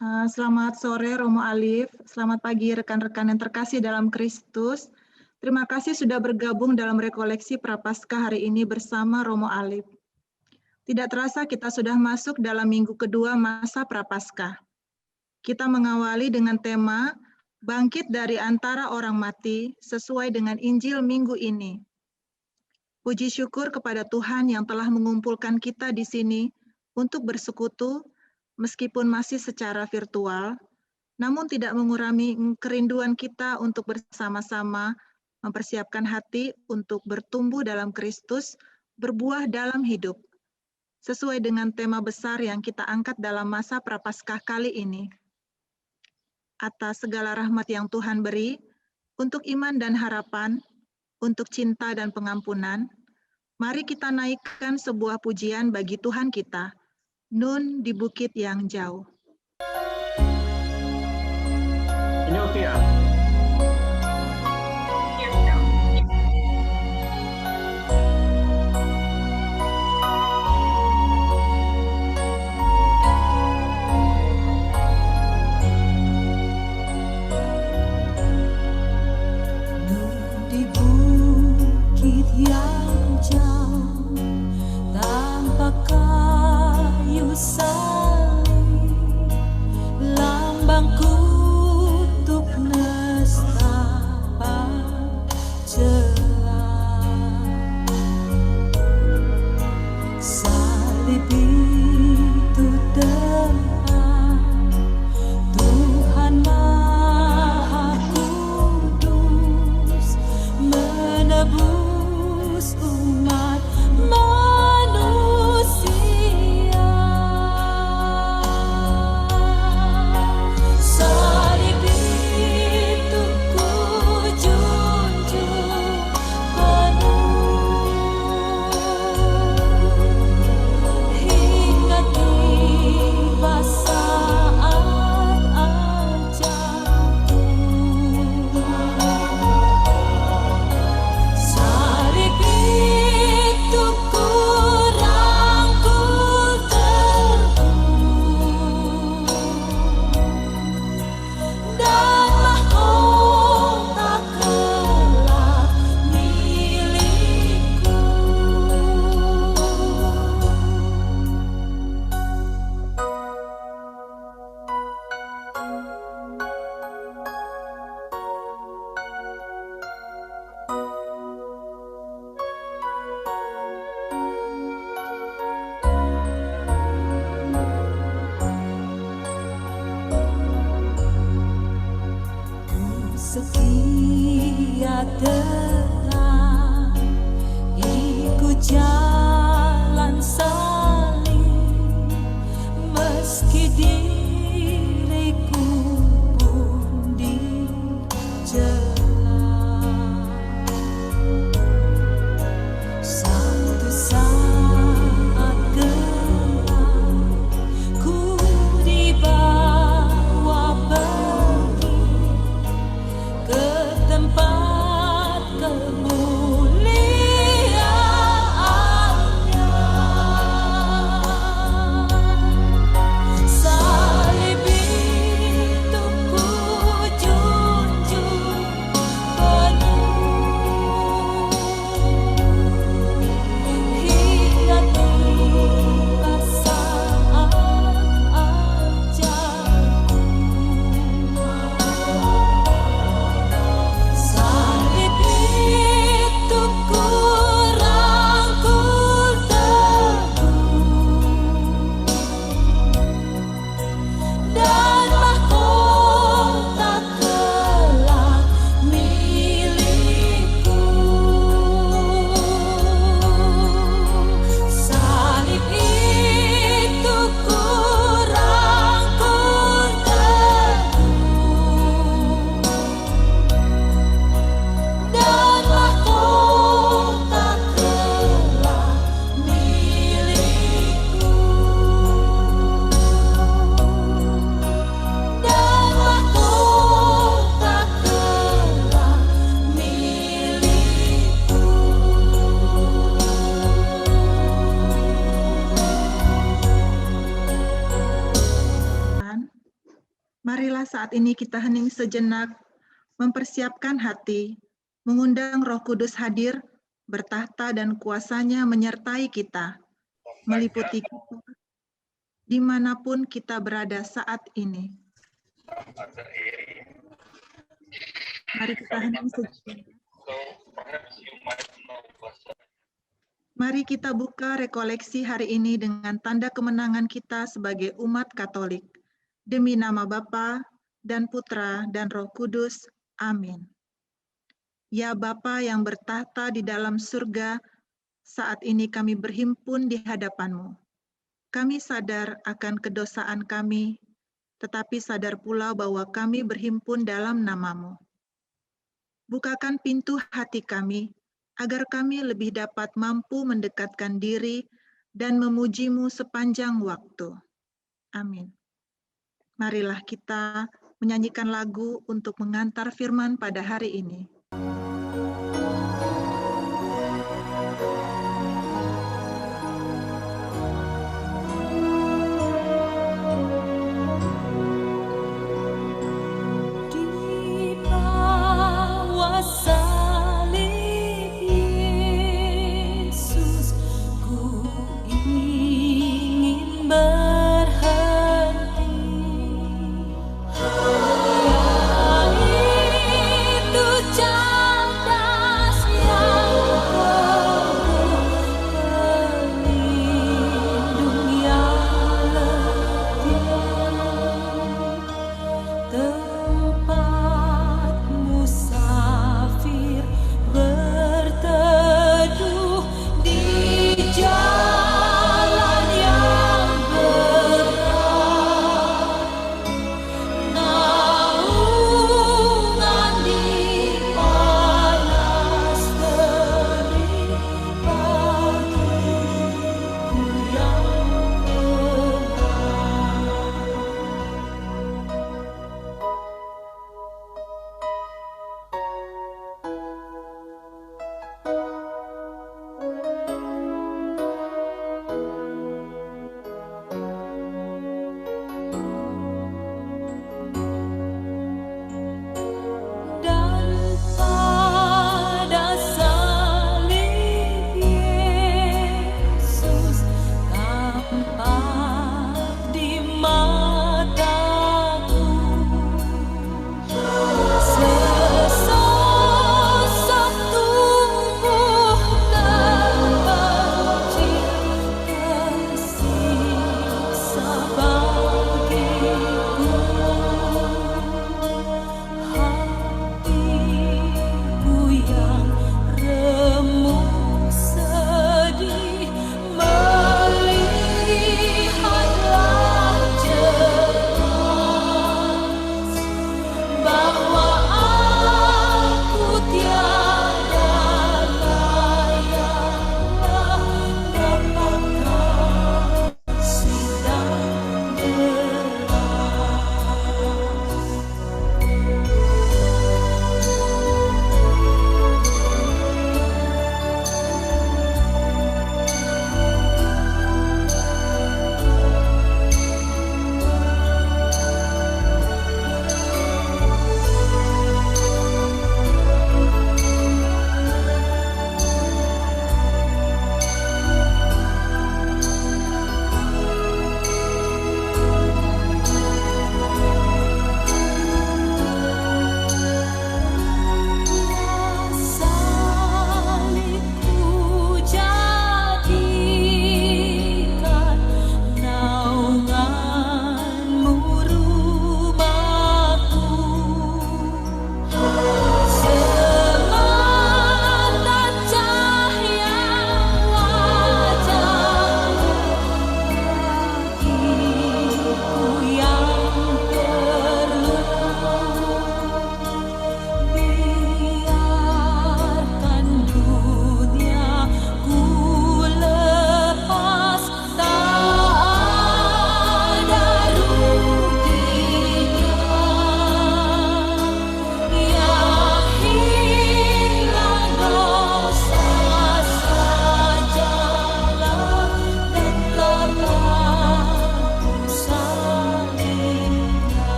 Selamat sore Romo Alif, selamat pagi rekan-rekan yang terkasih dalam Kristus. Terima kasih sudah bergabung dalam rekoleksi Prapaskah hari ini bersama Romo Alif. Tidak terasa kita sudah masuk dalam minggu kedua masa Prapaskah. Kita mengawali dengan tema Bangkit dari antara orang mati sesuai dengan Injil minggu ini. Puji syukur kepada Tuhan yang telah mengumpulkan kita di sini untuk bersekutu meskipun masih secara virtual, namun tidak mengurangi kerinduan kita untuk bersama-sama mempersiapkan hati untuk bertumbuh dalam Kristus, berbuah dalam hidup, sesuai dengan tema besar yang kita angkat dalam masa Prapaskah kali ini. Atas segala rahmat yang Tuhan beri, untuk iman dan harapan, untuk cinta dan pengampunan, mari kita naikkan sebuah pujian bagi Tuhan kita, Nun di bukit yang jauh. Ini oke ya? Nun di bukit yang jauh, tampak kayu salib, lambang kutub nestapa celah. Salib itu terang, Tuhan Maha Kudus menebus umat manusia. Salib itu ku junjung penuh hingga tiba saat ajalku. Salib itu ku rangkul teguh dan mahkota kelak milikku. Setia terang ikut jalan salib, meski diriku pun dicela. Satu saat gelap ku dibawa pergi ke tempat Marilah saat ini kita hening sejenak, mempersiapkan hati, mengundang Roh Kudus hadir, bertahta dan kuasanya menyertai kita, meliputi kita, dimanapun kita berada saat ini. Mari kita hening sejenak. Mari kita buka rekoleksi hari ini dengan tanda kemenangan kita sebagai umat Katolik. Demi nama Bapa dan Putra dan Roh Kudus. Amin. Ya Bapa yang bertahta di dalam surga, saat ini kami berhimpun di hadapan-Mu. Kami sadar akan kedosaan kami, tetapi sadar pula bahwa kami berhimpun dalam nama-Mu. Bukakan pintu hati kami, agar kami lebih dapat mampu mendekatkan diri dan memuji-Mu sepanjang waktu. Amin. Marilah kita menyanyikan lagu untuk mengantar firman pada hari ini. Di bawah salib Yesus, ku ingin berhenti. Hanya itu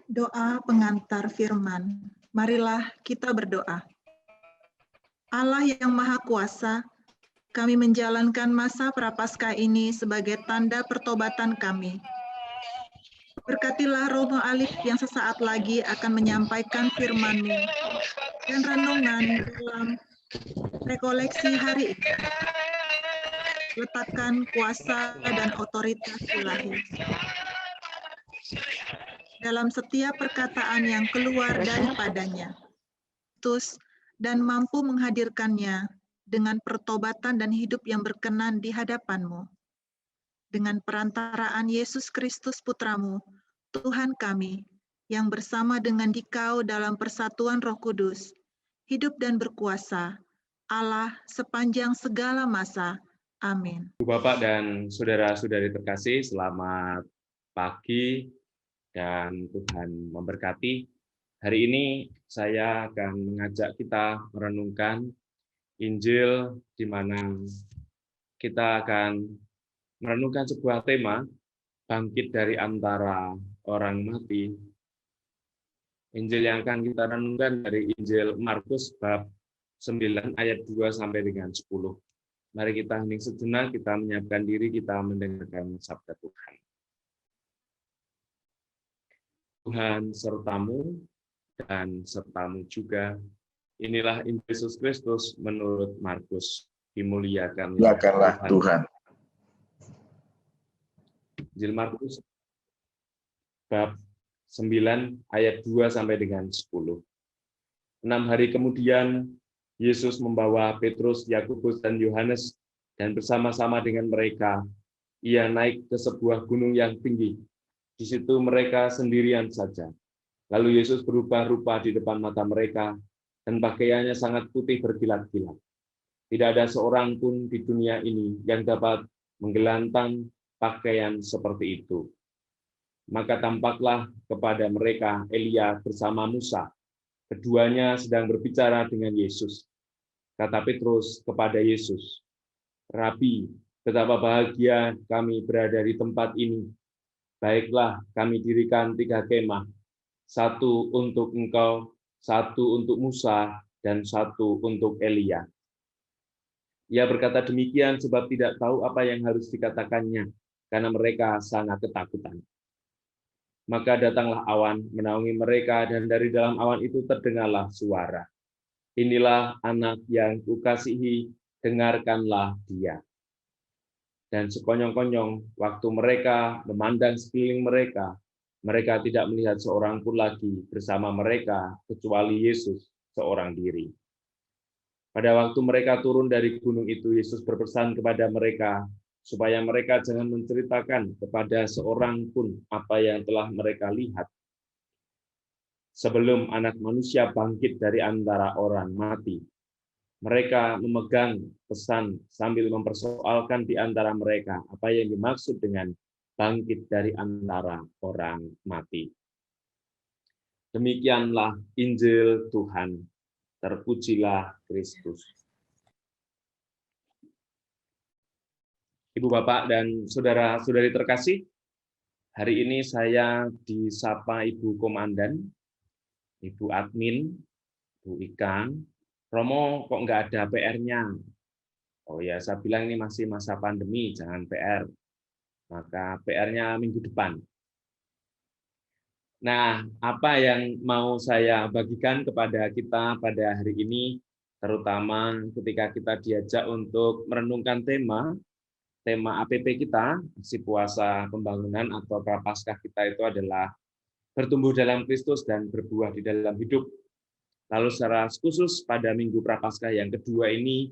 Doa pengantar firman. Marilah kita berdoa. Allah yang Maha Kuasa, kami menjalankan masa Prapaskah ini sebagai tanda pertobatan kami. Berkatilah Romo Alif yang sesaat lagi akan menyampaikan firman-Mu dan renungan dalam rekoleksi hari ini. Letakkan kuasa dan otoritas ilahi dalam setiap perkataan yang keluar daripadanya, dan mampu menghadirkannya dengan pertobatan dan hidup yang berkenan di hadapan-Mu. Dengan perantaraan Yesus Kristus Putra-Mu, Tuhan kami, yang bersama dengan Dikau dalam persatuan Roh Kudus, hidup dan berkuasa, Allah sepanjang segala masa. Amin. Bapak dan saudara-saudari terkasih, selamat pagi dan Tuhan memberkati. Hari ini saya akan mengajak kita merenungkan Injil, di mana kita akan merenungkan sebuah tema, bangkit dari antara orang mati. Injil yang akan kita renungkan dari Injil Markus bab 9 ayat 2 sampai dengan 10. Mari kita hening sejenak, kita menyiapkan diri, kita mendengarkan sabda Tuhan. Tuhan sertamu dan sertamu juga. Inilah Injil Yesus Kristus menurut Markus. Dimuliakanlah Tuhan. Injil Markus bab 9 ayat 2 sampai dengan 10. 6 hari kemudian Yesus membawa Petrus, Yakobus, dan Yohanes, dan bersama-sama dengan mereka, ia naik ke sebuah gunung yang tinggi. Di situ mereka sendirian saja. Lalu Yesus berubah rupa di depan mata mereka, dan pakaiannya sangat putih berkilat-kilat. Tidak ada seorang pun di dunia ini yang dapat menggelantang pakaian seperti itu. Maka tampaklah kepada mereka Elia bersama Musa. Keduanya sedang berbicara dengan Yesus. Kata Petrus kepada Yesus, "Rabi, betapa bahagia kami berada di tempat ini. Baiklah, kami dirikan 3 kemah, 1 untuk engkau, 1 untuk Musa, dan 1 untuk Elia." Ia berkata demikian sebab tidak tahu apa yang harus dikatakannya, karena mereka sangat ketakutan. Maka datanglah awan menaungi mereka, dan dari dalam awan itu terdengarlah suara, "Inilah anak yang kukasihi, dengarkanlah dia." Dan sekonyong-konyong waktu mereka memandang sekeliling mereka, mereka tidak melihat seorang pun lagi bersama mereka, kecuali Yesus seorang diri. Pada waktu mereka turun dari gunung itu, Yesus berpesan kepada mereka, supaya mereka jangan menceritakan kepada seorang pun apa yang telah mereka lihat, sebelum Anak Manusia bangkit dari antara orang mati. Mereka memegang pesan sambil mempersoalkan di antara mereka apa yang dimaksud dengan bangkit dari antara orang mati. Demikianlah Injil Tuhan. Terpujilah Kristus. Ibu, Bapak, dan saudara-saudari terkasih, hari ini saya disapa Ibu Komandan, Ibu Admin, Bu Ikan. "Romo, kok nggak ada PR-nya?" Oh ya, saya bilang ini masih masa pandemi, jangan PR. Maka PR-nya minggu depan. Nah, apa yang mau saya bagikan kepada kita pada hari ini, terutama ketika kita diajak untuk merenungkan tema APP kita, aksi puasa pembangunan atau Prapaskah kita itu adalah bertumbuh dalam Kristus dan berbuah di dalam hidup. Lalu secara khusus pada Minggu Prapaskah yang kedua ini,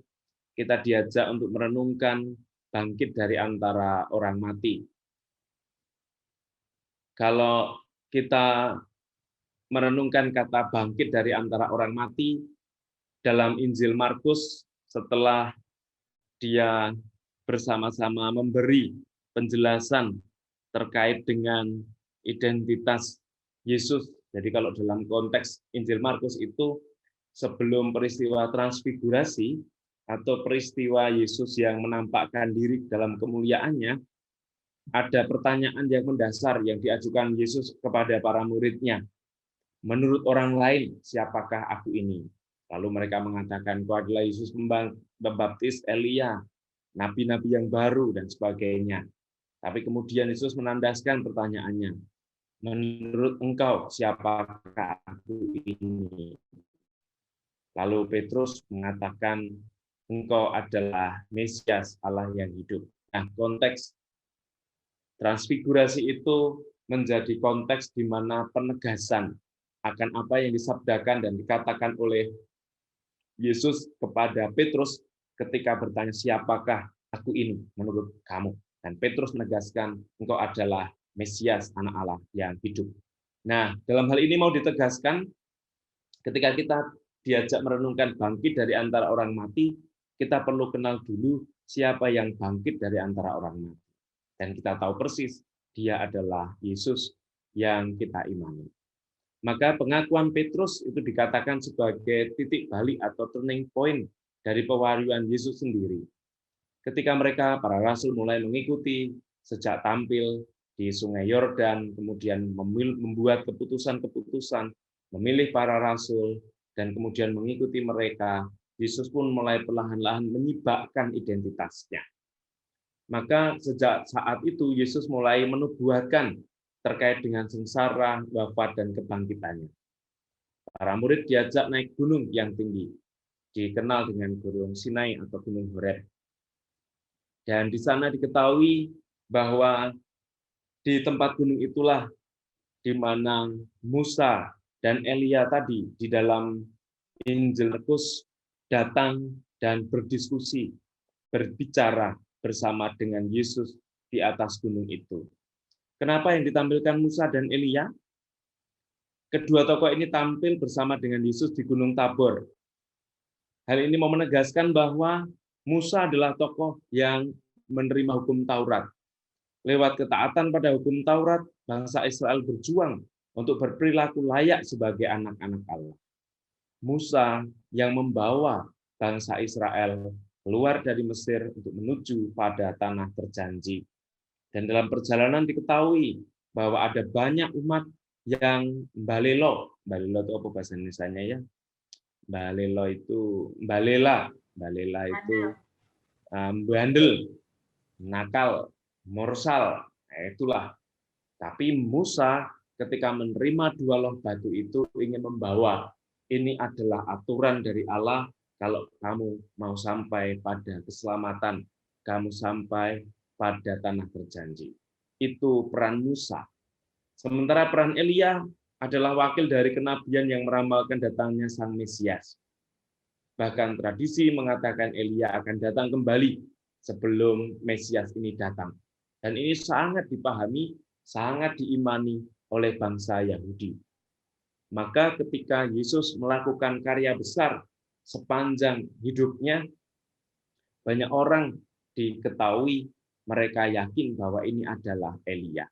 kita diajak untuk merenungkan bangkit dari antara orang mati. Kalau kita merenungkan kata bangkit dari antara orang mati dalam Injil Markus, setelah dia bersama-sama memberi penjelasan terkait dengan identitas Yesus. Jadi kalau dalam konteks Injil Markus itu sebelum peristiwa transfigurasi atau peristiwa Yesus yang menampakkan diri dalam kemuliaannya, ada pertanyaan yang mendasar yang diajukan Yesus kepada para muridnya. Menurut orang lain, siapakah aku ini? Lalu mereka mengatakan, kau adalah Yesus Pembaptis, Elia, nabi-nabi yang baru, dan sebagainya. Tapi kemudian Yesus menandaskan pertanyaannya. Menurut engkau, siapakah aku ini? Lalu Petrus mengatakan, engkau adalah Mesias, Allah yang hidup. Nah, konteks transfigurasi itu menjadi konteks di mana penegasan akan apa yang disabdakan dan dikatakan oleh Yesus kepada Petrus ketika bertanya, siapakah aku ini menurut kamu? Dan Petrus menegaskan, engkau adalah Mesias, anak Allah yang hidup. Nah, dalam hal ini mau ditegaskan, ketika kita diajak merenungkan bangkit dari antara orang mati, kita perlu kenal dulu siapa yang bangkit dari antara orang mati. Dan kita tahu persis, dia adalah Yesus yang kita imani. Maka pengakuan Petrus itu dikatakan sebagai titik balik atau turning point dari pewahyuan Yesus sendiri. Ketika mereka, para rasul, mulai mengikuti sejak tampil di Sungai Yordan, kemudian membuat keputusan-keputusan, memilih para rasul, dan kemudian mengikuti mereka, Yesus pun mulai perlahan-lahan menyibakkan identitasnya. Maka sejak saat itu Yesus mulai menubuatkan terkait dengan sengsara, wafat, dan kebangkitannya. Para murid diajak naik gunung yang tinggi, dikenal dengan Gunung Sinai atau Gunung Horeb. Dan di sana diketahui bahwa di tempat gunung itulah di mana Musa dan Elia tadi di dalam Injil Markus datang dan berdiskusi, berbicara bersama dengan Yesus di atas gunung itu. Kenapa yang ditampilkan Musa dan Elia? Kedua tokoh ini tampil bersama dengan Yesus di Gunung Tabor. Hal ini mau menegaskan bahwa Musa adalah tokoh yang menerima hukum Taurat. Lewat ketaatan pada hukum Taurat, bangsa Israel berjuang untuk berperilaku layak sebagai anak-anak Allah. Musa yang membawa bangsa Israel keluar dari Mesir untuk menuju pada tanah terjanji. Dan dalam perjalanan diketahui bahwa ada banyak umat yang balelo. Balelo itu apa bahasa Indonesianya ya? Balelo itu balela. Balela itu bandel, nakal, morsal. Itulah. Tapi Musa ketika menerima 2 loh batu itu ingin membawa, ini adalah aturan dari Allah. Kalau kamu mau sampai pada keselamatan, kamu sampai pada tanah terjanji. Itu peran Musa. Sementara peran Elia adalah wakil dari kenabian yang meramalkan datangnya Sang Mesias. Bahkan tradisi mengatakan Elia akan datang kembali sebelum Mesias ini datang. Dan ini sangat dipahami, sangat diimani oleh bangsa Yahudi. Maka ketika Yesus melakukan karya besar sepanjang hidupnya, banyak orang diketahui mereka yakin bahwa ini adalah Elia.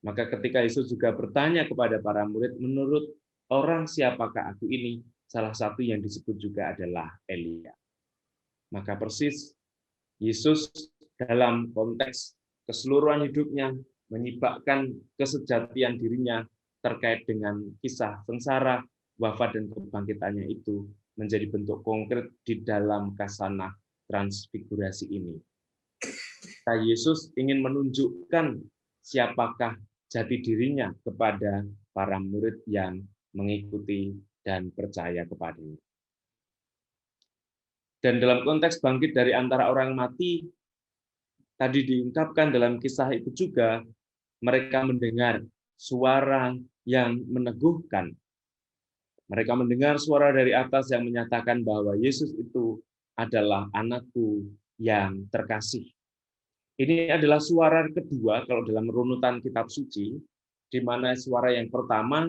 Maka ketika Yesus juga bertanya kepada para murid, menurut orang siapakah aku ini? Salah satu yang disebut juga adalah Elia. Maka persis Yesus dalam konteks keseluruhan hidupnya menyibakkan kesejatian dirinya terkait dengan kisah sengsara, wafat, dan kebangkitannya itu menjadi bentuk konkret di dalam kasanah transfigurasi ini. Yesus ingin menunjukkan siapakah jati dirinya kepada para murid yang mengikuti dan percaya kepadanya. Dan dalam konteks bangkit dari antara orang mati, tadi diungkapkan dalam kisah itu juga, mereka mendengar suara yang meneguhkan. Mereka mendengar suara dari atas yang menyatakan bahwa Yesus itu adalah anakku yang terkasih. Ini adalah suara kedua kalau dalam runutan kitab suci, di mana suara yang pertama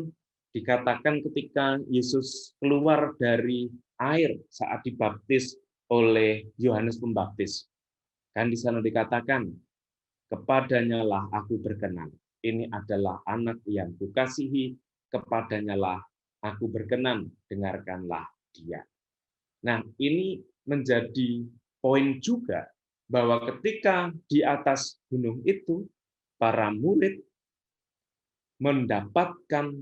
dikatakan ketika Yesus keluar dari air saat dibaptis oleh Yohanes Pembaptis. Kan di sana dikatakan, kepadanya lah aku berkenan. Ini adalah anak yang kukasihi, kepadanya lah aku berkenan, dengarkanlah dia. Nah, ini menjadi poin juga bahwa ketika di atas gunung itu, para murid mendapatkan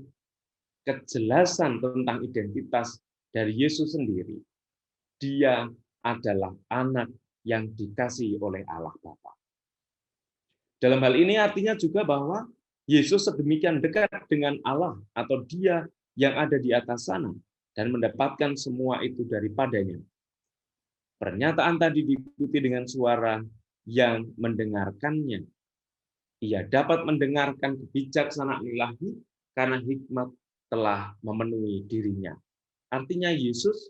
kejelasan tentang identitas dari Yesus sendiri. Dia adalah anak yang dikasihi oleh Allah Bapa. Dalam hal ini artinya juga bahwa Yesus sedemikian dekat dengan Allah atau Dia yang ada di atas sana dan mendapatkan semua itu daripadanya. Pernyataan tadi diikuti dengan suara yang mendengarkannya. Ia dapat mendengarkan kebijaksanaan ilahi karena hikmat telah memenuhi dirinya. Artinya Yesus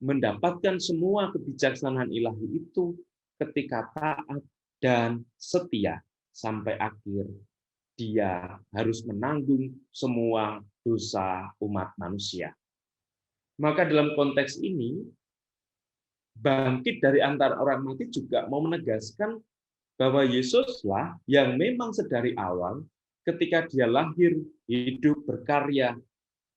mendapatkan semua kebijaksanaan ilahi itu ketika taat dan setia sampai akhir. Dia harus menanggung semua dosa umat manusia. Maka dalam konteks ini, bangkit dari antara orang mati juga mau menegaskan bahwa Yesuslah yang memang sedari awal ketika dia lahir, hidup, berkarya,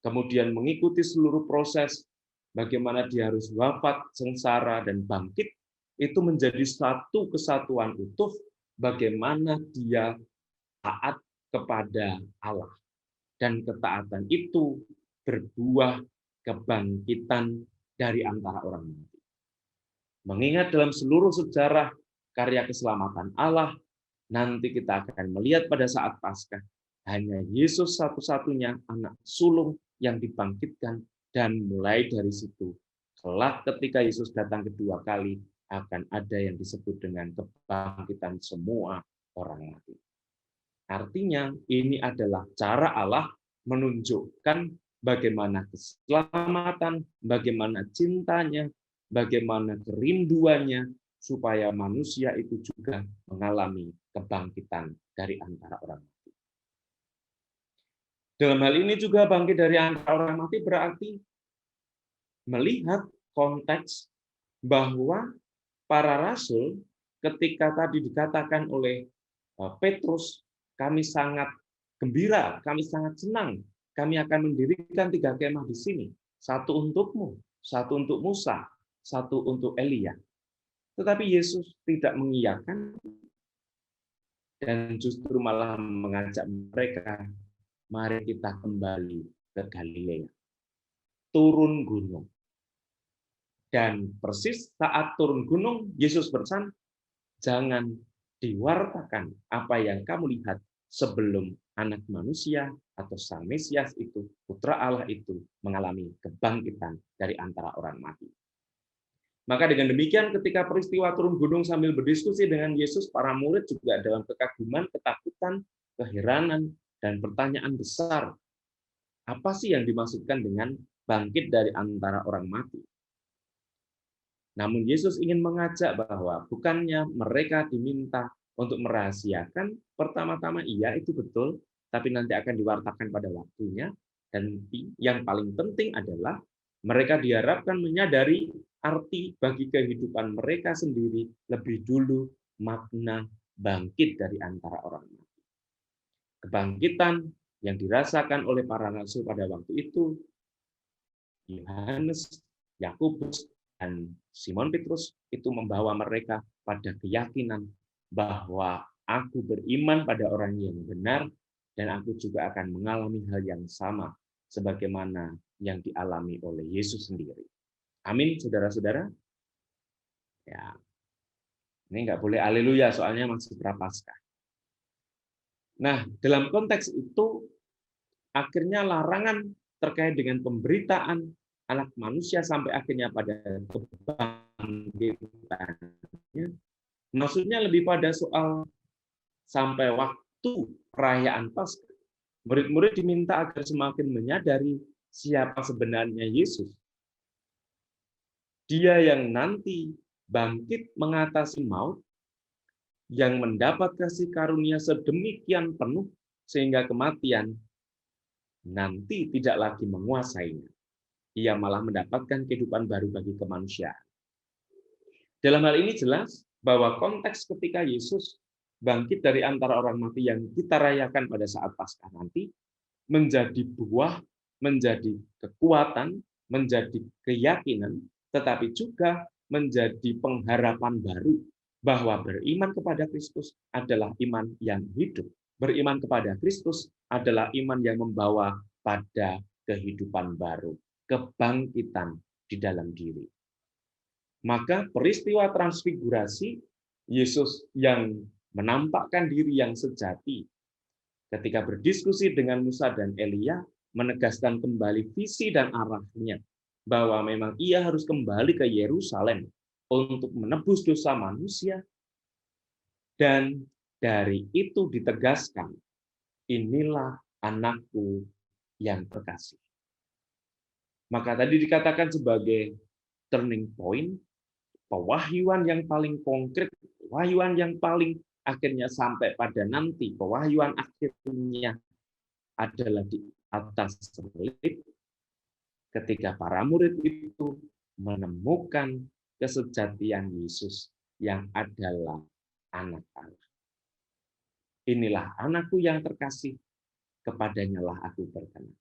kemudian mengikuti seluruh proses bagaimana dia harus wafat, sengsara, dan bangkit, itu menjadi satu kesatuan utuh bagaimana dia taat kepada Allah. Dan ketaatan itu berbuah kebangkitan dari antara orang mati. Mengingat dalam seluruh sejarah karya keselamatan Allah, nanti kita akan melihat pada saat Paskah, hanya Yesus satu-satunya anak sulung yang dibangkitkan, dan mulai dari situ, kelak ketika Yesus datang kedua kali, akan ada yang disebut dengan kebangkitan semua orang mati. Artinya, ini adalah cara Allah menunjukkan bagaimana keselamatan, bagaimana cintanya, bagaimana kerinduannya, supaya manusia itu juga mengalami kebangkitan dari antara orang mati. Dalam hal ini juga bangkit dari antara orang mati berarti melihat konteks bahwa para rasul ketika tadi dikatakan oleh Petrus, kami sangat gembira, kami sangat senang, kami akan mendirikan 3 kemah di sini, 1 untukmu, 1 untuk Musa, 1 untuk Elia. Tetapi Yesus tidak mengiyakan dan justru malah mengajak mereka, mari kita kembali ke Galilea. Turun gunung. Dan persis saat turun gunung, Yesus berpesan, jangan diwartakan apa yang kamu lihat sebelum anak manusia atau sang Mesias itu, putra Allah itu, mengalami kebangkitan dari antara orang mati. Maka dengan demikian ketika peristiwa turun gunung sambil berdiskusi dengan Yesus, para murid juga dalam kekaguman, ketakutan, keheranan, dan pertanyaan besar. Apa sih yang dimaksudkan dengan bangkit dari antara orang mati? Namun Yesus ingin mengajak bahwa bukannya mereka diminta untuk merahasiakan, pertama-tama iya itu betul, tapi nanti akan diwartakan pada waktunya, dan yang paling penting adalah mereka diharapkan menyadari arti bagi kehidupan mereka sendiri lebih dulu makna bangkit dari antara orang mati. Kebangkitan yang dirasakan oleh para rasul pada waktu itu, Yohanes, Yakobus, dan Simon Petrus itu membawa mereka pada keyakinan bahwa aku beriman pada orang yang benar dan aku juga akan mengalami hal yang sama sebagaimana yang dialami oleh Yesus sendiri. Amin, saudara-saudara. Ya, ini nggak boleh haleluya, soalnya masih Prapaskah. Nah, dalam konteks itu, akhirnya larangan terkait dengan pemberitaan anak manusia sampai akhirnya pada kebangkitannya, maksudnya lebih pada soal sampai waktu perayaan Paskah. Murid-murid diminta agar semakin menyadari siapa sebenarnya Yesus. Dia yang nanti bangkit mengatasi maut, yang mendapat kasih karunia sedemikian penuh sehingga kematian nanti tidak lagi menguasainya. Ia malah mendapatkan kehidupan baru bagi kemanusiaan. Dalam hal ini jelas bahwa konteks ketika Yesus bangkit dari antara orang mati yang kita rayakan pada saat Paskah nanti menjadi buah, menjadi kekuatan, menjadi keyakinan, tetapi juga menjadi pengharapan baru bahwa beriman kepada Kristus adalah iman yang hidup. Beriman kepada Kristus adalah iman yang membawa pada kehidupan baru, kebangkitan di dalam diri. Maka peristiwa transfigurasi, Yesus yang menampakkan diri yang sejati ketika berdiskusi dengan Musa dan Elia, menegaskan kembali visi dan arahnya, bahwa memang ia harus kembali ke Yerusalem untuk menebus dosa manusia, dan dari itu ditegaskan, inilah anakku yang terkasih. Maka tadi dikatakan sebagai turning point, pewahyuan yang paling konkret, pewahyuan yang paling akhirnya sampai pada nanti, pewahyuan akhirnya adalah di atas salib, ketika para murid itu menemukan kesejatian Yesus yang adalah anak Allah. Inilah anakku yang terkasih, kepadanya lah aku berkenan.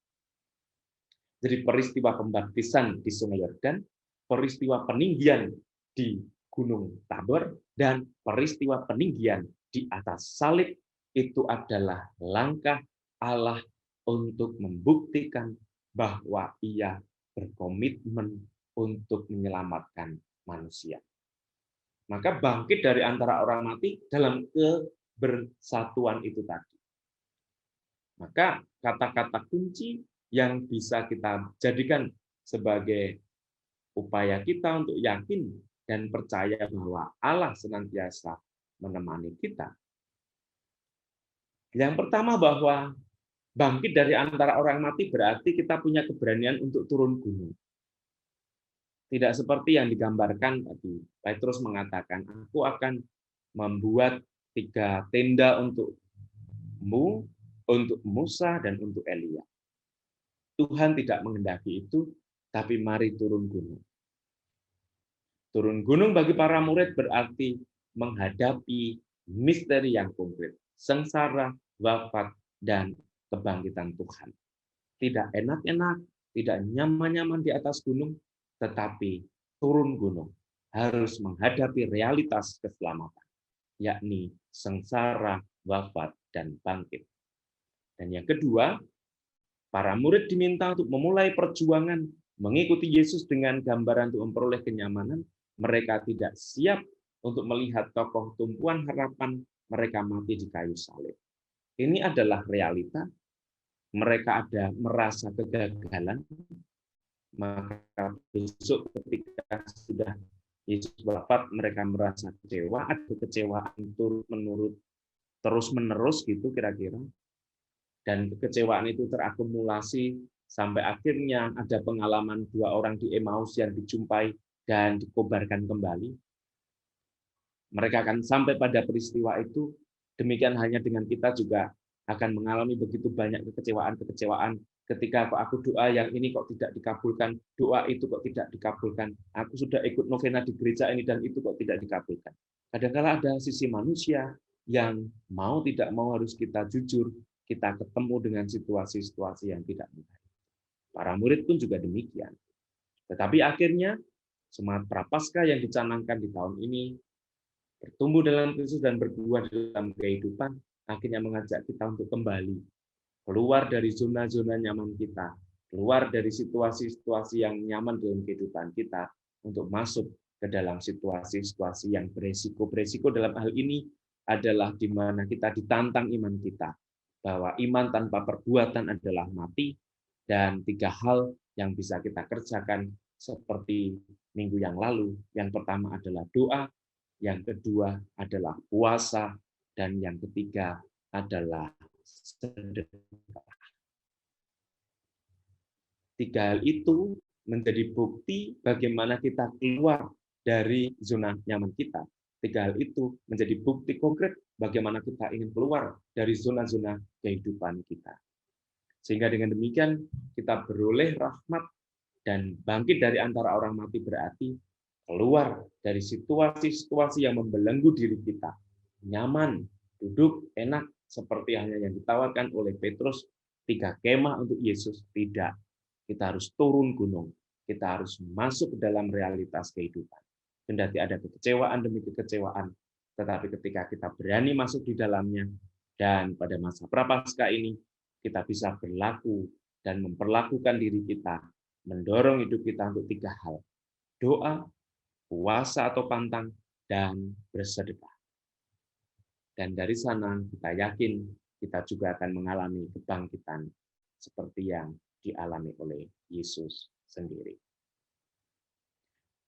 Jadi peristiwa pembaptisan di Sungai Yordan, peristiwa peninggian di Gunung Tabor, dan peristiwa peninggian di atas salib itu adalah langkah Allah untuk membuktikan bahwa ia berkomitmen untuk menyelamatkan manusia. Maka bangkit dari antara orang mati dalam kebersatuan itu tadi. Maka kata-kata kunci yang bisa kita jadikan sebagai upaya kita untuk yakin dan percaya bahwa Allah senantiasa menemani kita. Yang pertama, bahwa bangkit dari antara orang mati berarti kita punya keberanian untuk turun gunung. Tidak seperti yang digambarkan tadi. Petrus mengatakan, aku akan membuat 3 tenda untukmu, untuk Musa, dan untuk Elia. Tuhan tidak menghendaki itu, tapi mari turun gunung. Turun gunung bagi para murid berarti menghadapi misteri yang konkret, sengsara, wafat, dan kebangkitan Tuhan. Tidak enak-enak, tidak nyaman-nyaman di atas gunung, tetapi turun gunung harus menghadapi realitas keselamatan, yakni sengsara, wafat, dan bangkit. Dan yang kedua, para murid diminta untuk memulai perjuangan mengikuti Yesus dengan gambaran untuk memperoleh kenyamanan. Mereka tidak siap untuk melihat tokoh tumpuan harapan mereka mati di kayu salib. Ini adalah realita. Mereka ada merasa kegagalan. Maka besok ketika sudah Yesus wafat, mereka merasa kecewa, ada kekecewaan terus-menerus gitu kira-kira. Dan kekecewaan itu terakumulasi sampai akhirnya ada pengalaman 2 orang di Emmaus yang dijumpai dan dikobarkan kembali. Mereka akan sampai pada peristiwa itu. Demikian hanya dengan kita juga akan mengalami begitu banyak kekecewaan ketika aku doa yang ini kok tidak dikabulkan, doa itu kok tidak dikabulkan, aku sudah ikut novena di gereja ini dan itu kok tidak dikabulkan. Kadang-kala ada sisi manusia yang mau tidak mau harus kita jujur, kita ketemu dengan situasi-situasi yang tidak mudah. Para murid pun juga demikian. Tetapi akhirnya semangat Prapaskah yang dicanangkan di tahun ini bertumbuh dalam Kristus dan berbuah dalam kehidupan, akhirnya mengajak kita untuk kembali keluar dari zona-zona nyaman kita, keluar dari situasi-situasi yang nyaman dalam kehidupan kita, untuk masuk ke dalam situasi-situasi yang beresiko. Beresiko dalam hal ini adalah di mana kita ditantang iman kita, bahwa iman tanpa perbuatan adalah mati, dan 3 hal yang bisa kita kerjakan seperti minggu yang lalu. Yang pertama adalah doa, yang kedua adalah puasa, dan yang ketiga adalah sedekah. 3 hal itu menjadi bukti bagaimana kita keluar dari zona nyaman kita. 3 hal itu menjadi bukti konkret bagaimana kita ingin keluar dari zona-zona kehidupan kita. Sehingga dengan demikian kita beroleh rahmat dan bangkit dari antara orang mati berarti keluar dari situasi-situasi yang membelenggu diri kita. Nyaman, duduk, enak, seperti hanya yang ditawarkan oleh Petrus, 3 kemah untuk Yesus. Tidak. Kita harus turun gunung. Kita harus masuk ke dalam realitas kehidupan. Kendati ada kekecewaan demi kekecewaan, Tetapi ketika kita berani masuk di dalamnya, dan pada masa Prapaskah ini, kita bisa berlaku dan memperlakukan diri kita, mendorong hidup kita untuk 3 hal. Doa, puasa atau pantang, dan bersedekah. Dan dari sana kita yakin kita juga akan mengalami kebangkitan seperti yang dialami oleh Yesus sendiri.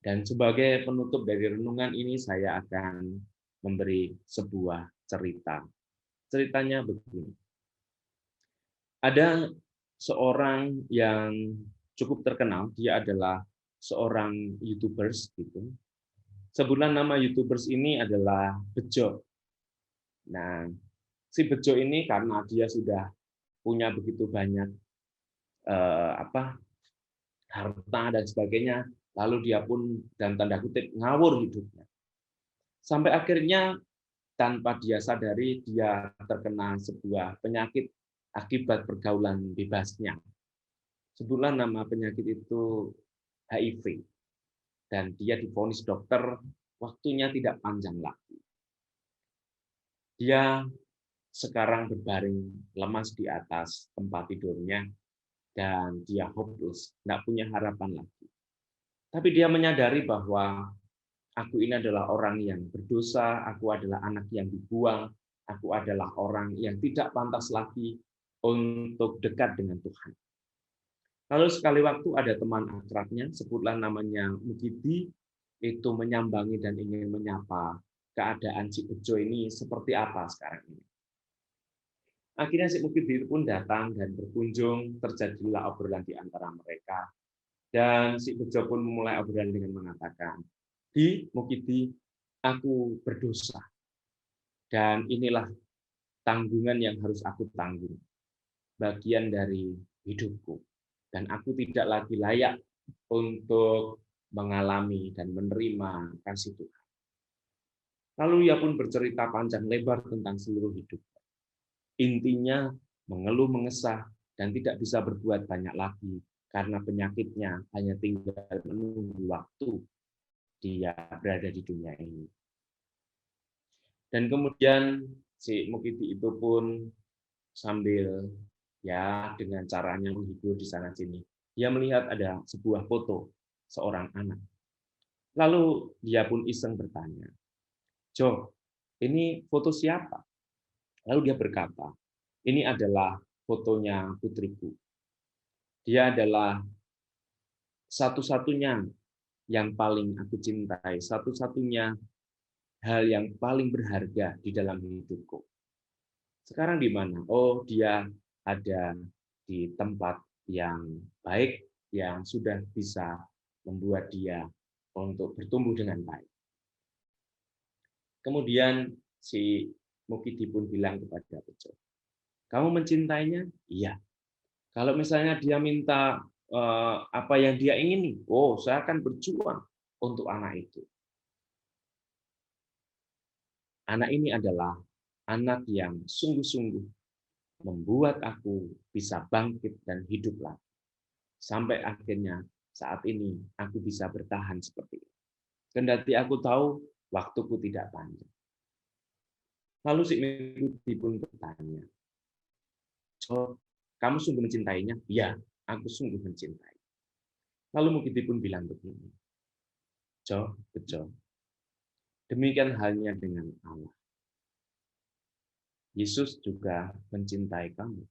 Dan sebagai penutup dari renungan ini, saya akan memberi sebuah cerita. Ceritanya begini. Ada seorang yang cukup terkenal, dia adalah seorang YouTubers gitu. Sebutlah nama YouTubers ini adalah Bejo. Nah, si Bejo ini karena dia sudah punya begitu banyak harta dan sebagainya, lalu dia pun dalam tanda kutip ngawur hidupnya. Sampai akhirnya tanpa dia sadari dia terkena sebuah penyakit akibat pergaulan bebasnya. Sebutlah nama penyakit itu HIV. Dan dia divonis dokter waktunya tidak panjang lagi. Dia sekarang berbaring lemas di atas tempat tidurnya dan dia hopeless, tidak punya harapan lagi. Tapi dia menyadari bahwa aku ini adalah orang yang berdosa, aku adalah anak yang dibuang, aku adalah orang yang tidak pantas lagi untuk dekat dengan Tuhan. Lalu sekali waktu ada teman akrabnya, sebutlah namanya Mukidi, itu menyambangi dan ingin menyapa keadaan si Bejo ini seperti apa sekarang ini. Akhirnya si Mukidi pun datang dan berkunjung, terjadilah obrolan di antara mereka. Dan si Bejo pun memulai obrolan dengan mengatakan, "Di Mukidi, aku berdosa. Dan inilah tanggungan yang harus aku tanggung. Bagian dari hidupku. Dan aku tidak lagi layak untuk mengalami dan menerima kasih Tuhan." Lalu ia pun bercerita panjang lebar tentang seluruh hidup. Intinya mengeluh mengesah dan tidak bisa berbuat banyak lagi karena penyakitnya hanya tinggal menunggu waktu dia berada di dunia ini. Dan kemudian si Mukidi itu pun sambil ya dengan caranya menghibur di sana sini, dia melihat ada sebuah foto seorang anak. Lalu dia pun iseng bertanya, "Jo, ini foto siapa?" Lalu dia berkata, "Ini adalah fotonya putriku. Dia adalah satu-satunya yang paling aku cintai, satu-satunya hal yang paling berharga di dalam hidupku. Sekarang di mana? Oh, dia ada di tempat yang baik, yang sudah bisa membuat dia untuk bertumbuh dengan baik." Kemudian si Mukidi pun bilang kepada Bejo, "Kamu mencintainya?" "Iya." "Kalau misalnya dia minta apa yang dia ingini, oh saya akan berjuang untuk anak itu." Anak ini adalah anak yang sungguh-sungguh membuat aku bisa bangkit dan hidup lagi. Sampai akhirnya saat ini aku bisa bertahan seperti itu. Kendati aku tahu waktuku tidak panjang. Lalu si Mukidi pun bertanya, "Jo, kamu sungguh mencintainya?" "Ya, aku sungguh mencintai." Lalu Mukidi pun bilang begini, "Jo, Bejo, demikian halnya dengan Allah. Yesus juga mencintai kamu.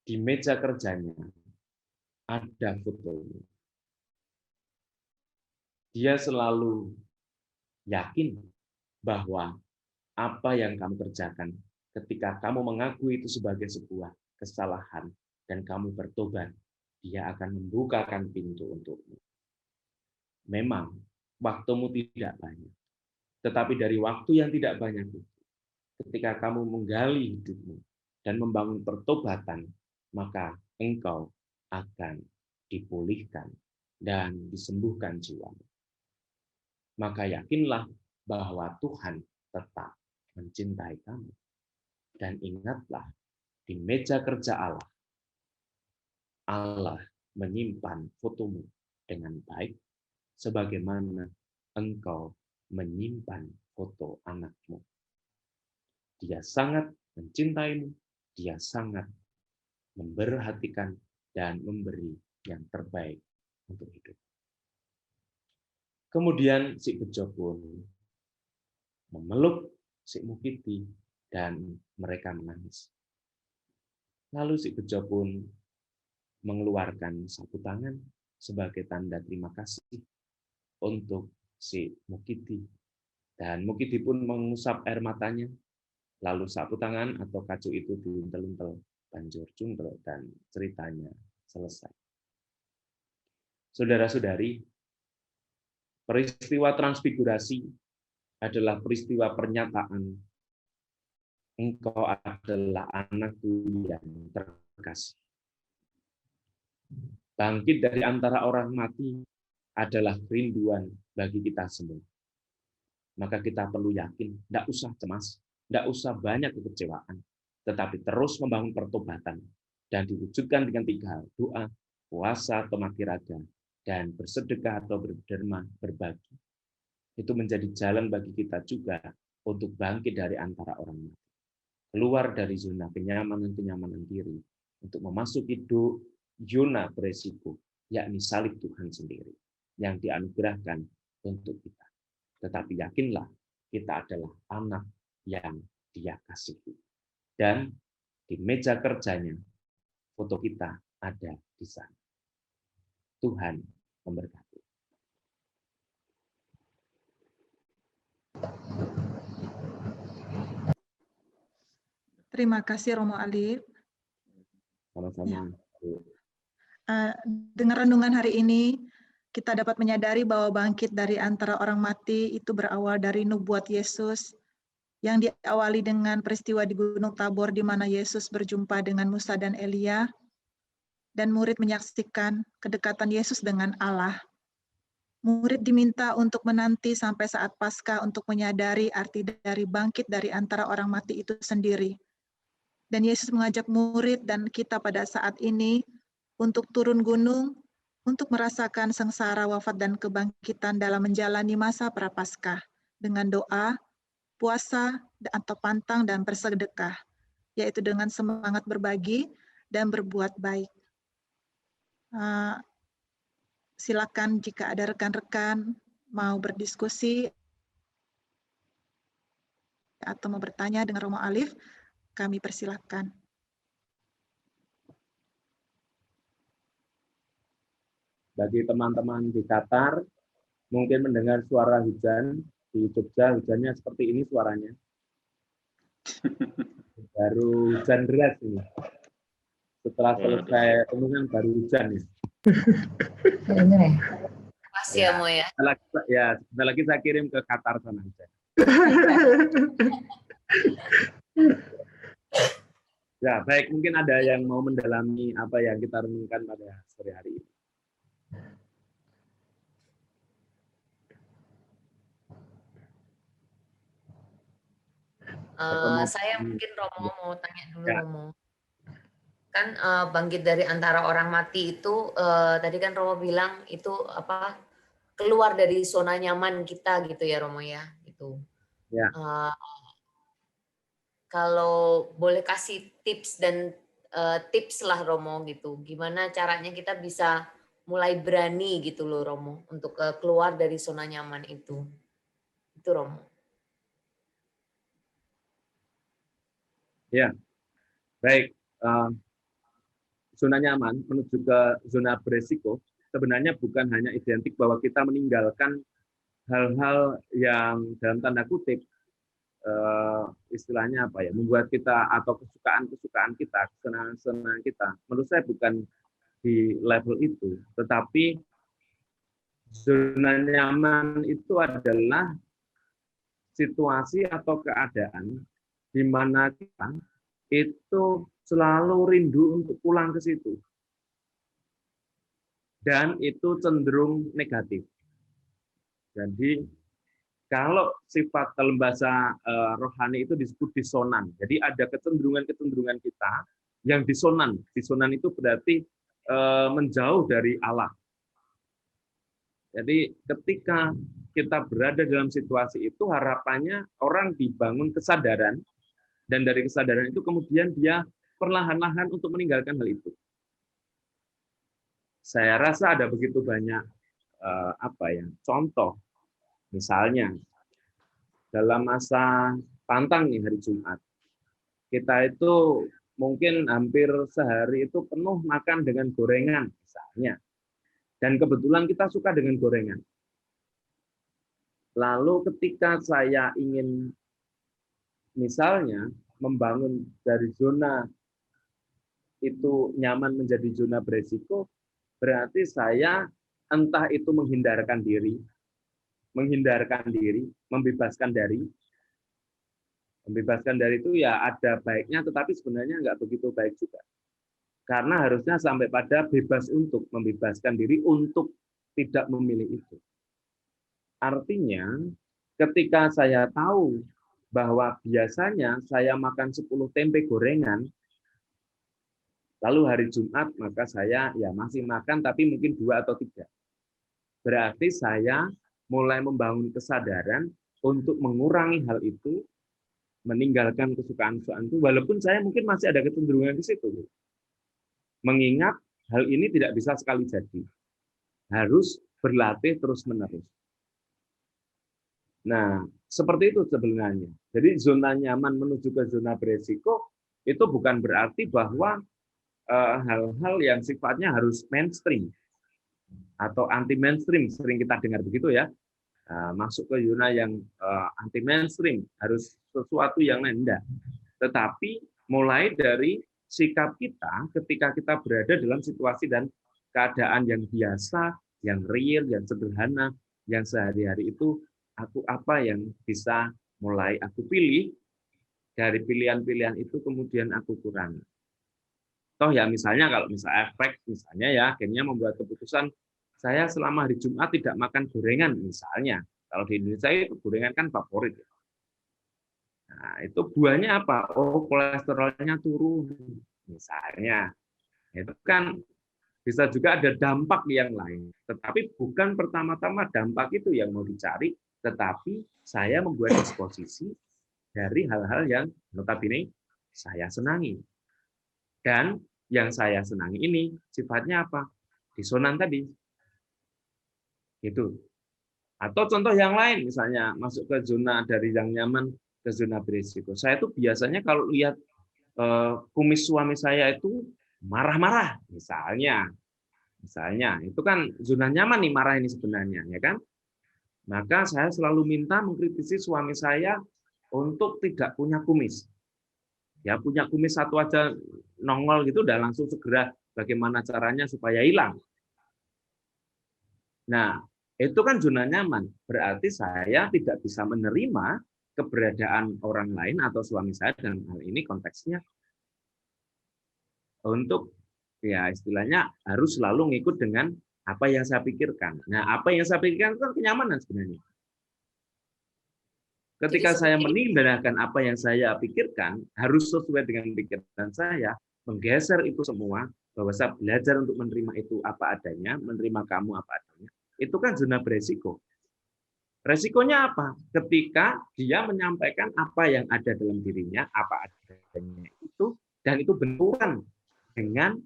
Di meja kerjanya ada fotomu. Dia selalu yakin bahwa apa yang kamu kerjakan ketika kamu mengakui itu sebagai sebuah kesalahan dan kamu bertobat, dia akan membukakan pintu untukmu. Memang waktumu tidak banyak, tetapi dari waktu yang tidak banyak itu, ketika kamu menggali hidupmu dan membangun pertobatan, maka engkau akan dipulihkan dan disembuhkan jiwamu. Maka yakinlah bahwa Tuhan tetap mencintai kamu. Dan ingatlah, di meja kerja Allah, Allah menyimpan fotomu dengan baik, sebagaimana engkau menyimpan foto anakmu. Dia sangat mencintaimu, dia sangat memperhatikan dan memberi yang terbaik untuk hidup. Kemudian si Bejo pun memeluk si Mukiti dan mereka menangis. Lalu si Bejo pun mengeluarkan sapu tangan sebagai tanda terima kasih untuk si Mukiti. Dan Mukiti pun mengusap air matanya, lalu sapu tangan atau kacu itu diuntel-untel, banjur cundel, dan ceritanya selesai. Saudara-saudari, peristiwa transfigurasi adalah peristiwa pernyataan engkau adalah anakku yang terkasih. Bangkit dari antara orang mati adalah kerinduan bagi kita semua. Maka kita perlu yakin, tidak usah cemas, tidak usah banyak kekecewaan, tetapi terus membangun pertobatan dan diwujudkan dengan 3 hal: doa, puasa atau mati raga, dan bersedekah atau berderma, berbagi. Itu menjadi jalan bagi kita juga untuk bangkit dari antara orang mati. Keluar dari zona kenyamanan diri untuk memasuki zona beresiko, yakni salib Tuhan sendiri yang dianugerahkan untuk kita. Tetapi yakinlah, kita adalah anak yang Dia kasihi. Dan di meja kerjanya, foto kita ada di sana. Tuhan memberkati. Terima kasih Romo Alif. Sama-sama. Dengan renungan hari ini, kita dapat menyadari bahwa bangkit dari antara orang mati itu berawal dari nubuat Yesus yang diawali dengan peristiwa di Gunung Tabor di mana Yesus berjumpa dengan Musa dan Elia, dan murid menyaksikan kedekatan Yesus dengan Allah. Murid diminta untuk menanti sampai saat Paskah untuk menyadari arti dari bangkit dari antara orang mati itu sendiri. Dan Yesus mengajak murid dan kita pada saat ini untuk turun gunung, untuk merasakan sengsara, wafat, dan kebangkitan dalam menjalani masa Prapaskah dengan doa, puasa, atau pantang, dan bersedekah, yaitu dengan semangat berbagi dan berbuat baik. Silakan jika ada rekan-rekan mau berdiskusi atau mau bertanya dengan Romo Alif, kami persilakan. Bagi teman-teman di Qatar, mungkin mendengar suara hujan. Di Jogja hujannya seperti ini suaranya. Baru hujan deras ini. Setelah selesai renungan baru hujan. Makasih ya, Mo ya. Sebentar lagi saya kirim ke Qatar sana. Ya, baik. Mungkin ada yang mau mendalami apa yang kita renungkan pada sore hari ini. Saya mungkin Romo mau tanya dulu, ya. Romo. Kan bangkit dari antara orang mati itu tadi kan Romo bilang itu apa, keluar dari zona nyaman kita gitu ya, Romo ya, itu. Ya. Kalau boleh kasih tips dan tips lah Romo gitu, gimana caranya kita bisa mulai berani gitu loh Romo untuk keluar dari zona nyaman itu Romo. Ya, baik. Zona nyaman menuju ke zona beresiko sebenarnya bukan hanya identik bahwa kita meninggalkan hal-hal yang dalam tanda kutip istilahnya apa ya, membuat kita atau kesukaan kita, kesenangan kita. Menurut saya bukan di level itu, tetapi zona nyaman itu adalah situasi atau keadaan di mana kita itu selalu rindu untuk pulang ke situ. Dan itu cenderung negatif. Jadi kalau sifat dalam bahasa rohani itu disebut disonan. Jadi ada kecenderungan-kecenderungan kita yang disonan. Disonan itu berarti menjauh dari Allah. Jadi ketika kita berada dalam situasi itu, harapannya orang dibangun kesadaran, dan dari kesadaran itu kemudian dia perlahan-lahan untuk meninggalkan hal itu. Saya rasa ada begitu banyak contoh. Misalnya dalam masa pantang nih hari Jumat, kita itu mungkin hampir sehari itu penuh makan dengan gorengan misalnya. Dan kebetulan kita suka dengan gorengan. Lalu ketika saya ingin misalnya membangun dari zona itu nyaman menjadi zona beresiko, berarti saya entah itu menghindarkan diri, membebaskan dari. Membebaskan dari itu ya ada baiknya, tetapi sebenarnya nggak begitu baik juga. Karena harusnya sampai pada bebas untuk membebaskan diri untuk tidak memilih itu. Artinya, ketika saya tahu bahwa biasanya saya makan 10 tempe gorengan, lalu hari Jumat maka saya ya masih makan tapi mungkin 2 atau 3. Berarti saya mulai membangun kesadaran untuk mengurangi hal itu, meninggalkan kesukaan-kesukaan itu, walaupun saya mungkin masih ada kecenderungan ke situ. Mengingat hal ini tidak bisa sekali jadi. Harus berlatih terus-menerus. Nah, seperti itu sebenarnya. Jadi zona nyaman menuju ke zona beresiko itu bukan berarti bahwa hal-hal yang sifatnya harus mainstream atau anti mainstream, sering kita dengar begitu ya. Masuk ke zona yang anti mainstream, harus sesuatu yang enggak. Tetapi mulai dari sikap kita ketika kita berada dalam situasi dan keadaan yang biasa, yang real, yang sederhana, yang sehari-hari itu, aku apa yang bisa mulai aku pilih, dari pilihan-pilihan itu kemudian aku kurangi. Toh ya misalnya kalau misalnya efek, misalnya ya akhirnya membuat keputusan, saya selama hari Jumat tidak makan gorengan misalnya. Kalau di Indonesia itu gorengan kan favorit. Nah, itu buahnya apa? Oh, kolesterolnya turun misalnya. Itu kan bisa juga ada dampak yang lain. Tetapi bukan pertama-tama dampak itu yang mau dicari, tetapi saya membuat disposisi dari hal-hal yang notabene saya senangi. Dan yang saya senangi ini sifatnya apa? Disonan tadi. Gitu. Atau contoh yang lain, misalnya masuk ke zona dari yang nyaman ke zona berisiko. Saya tuh biasanya kalau lihat kumis suami saya itu marah-marah, misalnya itu kan zona nyaman nih marah ini sebenarnya, ya kan? Maka saya selalu minta mengkritisi suami saya untuk tidak punya kumis. Ya punya kumis satu aja nongol gitu, udah langsung segera bagaimana caranya supaya hilang. Nah, itu kan zona nyaman. Berarti saya tidak bisa menerima keberadaan orang lain atau suami saya dalam hal ini konteksnya untuk ya istilahnya harus selalu ngikut dengan apa yang saya pikirkan. Nah, apa yang saya pikirkan itu kan kenyamanan sebenarnya. Ketika saya meninggalkan apa yang saya pikirkan, harus sesuai dengan pikiran saya, menggeser itu semua, bahwa saya belajar untuk menerima itu apa adanya, menerima kamu apa adanya, itu kan zona beresiko. Resikonya apa? Ketika dia menyampaikan apa yang ada dalam dirinya, apa adanya itu, dan itu benturan dengan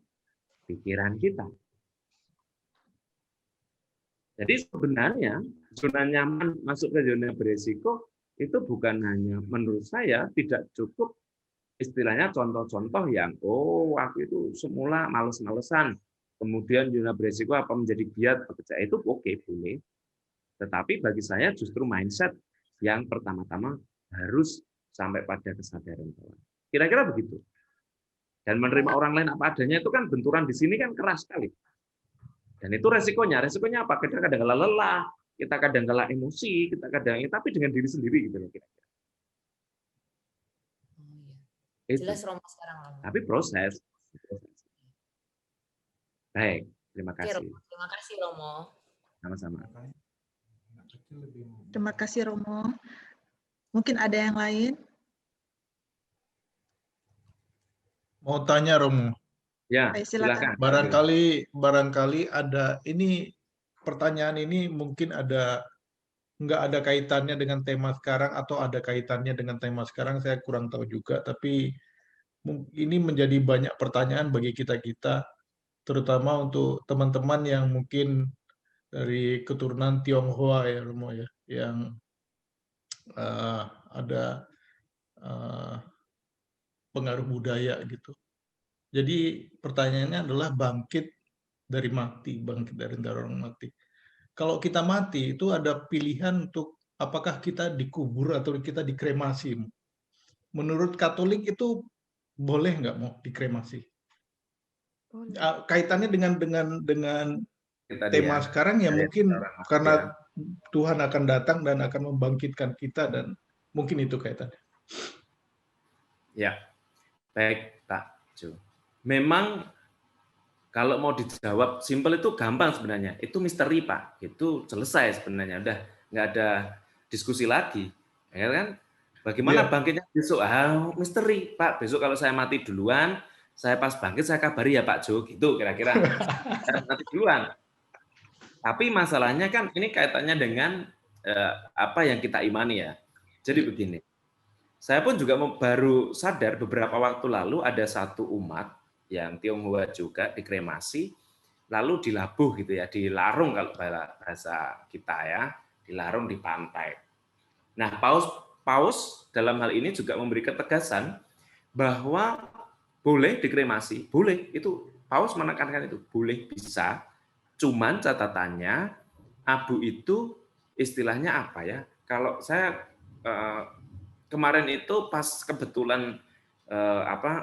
pikiran kita. Jadi sebenarnya zona nyaman masuk ke zona beresiko itu bukan hanya menurut saya tidak cukup istilahnya contoh-contoh yang aku itu semula males-malesan, kemudian zona beresiko apa menjadi giat bekerja itu oke, boleh. Tetapi bagi saya justru mindset yang pertama-tama harus sampai pada kesadaran bawah. Kira-kira begitu. Dan menerima orang lain apa adanya itu kan benturan di sini kan keras sekali. Dan itu resikonya. Resikonya apa? Kita kadang-kala lelah, kita kadang-kala emosi, kita kadang tapi dengan diri sendiri gitu loh kira-kira. Jelas Romo sekarang. Tapi proses. Baik, terima kasih. Terima kasih Romo. Sama-sama. Terima kasih Romo. Mungkin ada yang lain? Mau tanya Romo. Ya, Baik, silakan. silakan. Barangkali ada ini pertanyaan ini mungkin nggak ada kaitannya dengan tema sekarang atau ada kaitannya dengan tema sekarang, saya kurang tahu juga. Tapi ini menjadi banyak pertanyaan bagi kita-kita, terutama untuk teman-teman yang mungkin dari keturunan Tionghoa ya, Romo ya, yang ada pengaruh budaya gitu. Jadi pertanyaannya adalah bangkit dari mati, bangkit dari antara orang mati. Kalau kita mati itu ada pilihan untuk apakah kita dikubur atau kita dikremasi. Menurut Katolik itu boleh nggak mau dikremasi? Kaitannya dengan Tadi tema ya, sekarang ya dari mungkin orang mati ya. karena Tuhan akan datang dan akan membangkitkan kita dan mungkin itu kaitannya. Ya, baik Pak Jo. Memang kalau mau dijawab simpel itu gampang sebenarnya. Itu misteri Pak. Itu selesai sebenarnya. Udah nggak ada diskusi lagi. Ya kan? Bagaimana bangkitnya besok? Misteri Pak. Besok kalau saya mati duluan, saya pas bangkit saya kabari ya Pak Jo. Gitu kira-kira. Mati duluan. Tapi masalahnya kan ini kaitannya dengan apa yang kita imani ya. Jadi begini. Saya pun juga baru sadar beberapa waktu lalu ada satu umat yang Tionghoa juga dikremasi, lalu dilabuh gitu ya, dilarung kalau bahasa kita ya, dilarung di pantai. Nah, Paus dalam hal ini juga memberi ketegasan bahwa boleh dikremasi, boleh, itu Paus menekankan itu, boleh bisa, cuman catatannya abu itu istilahnya apa ya, kalau saya kemarin itu pas kebetulan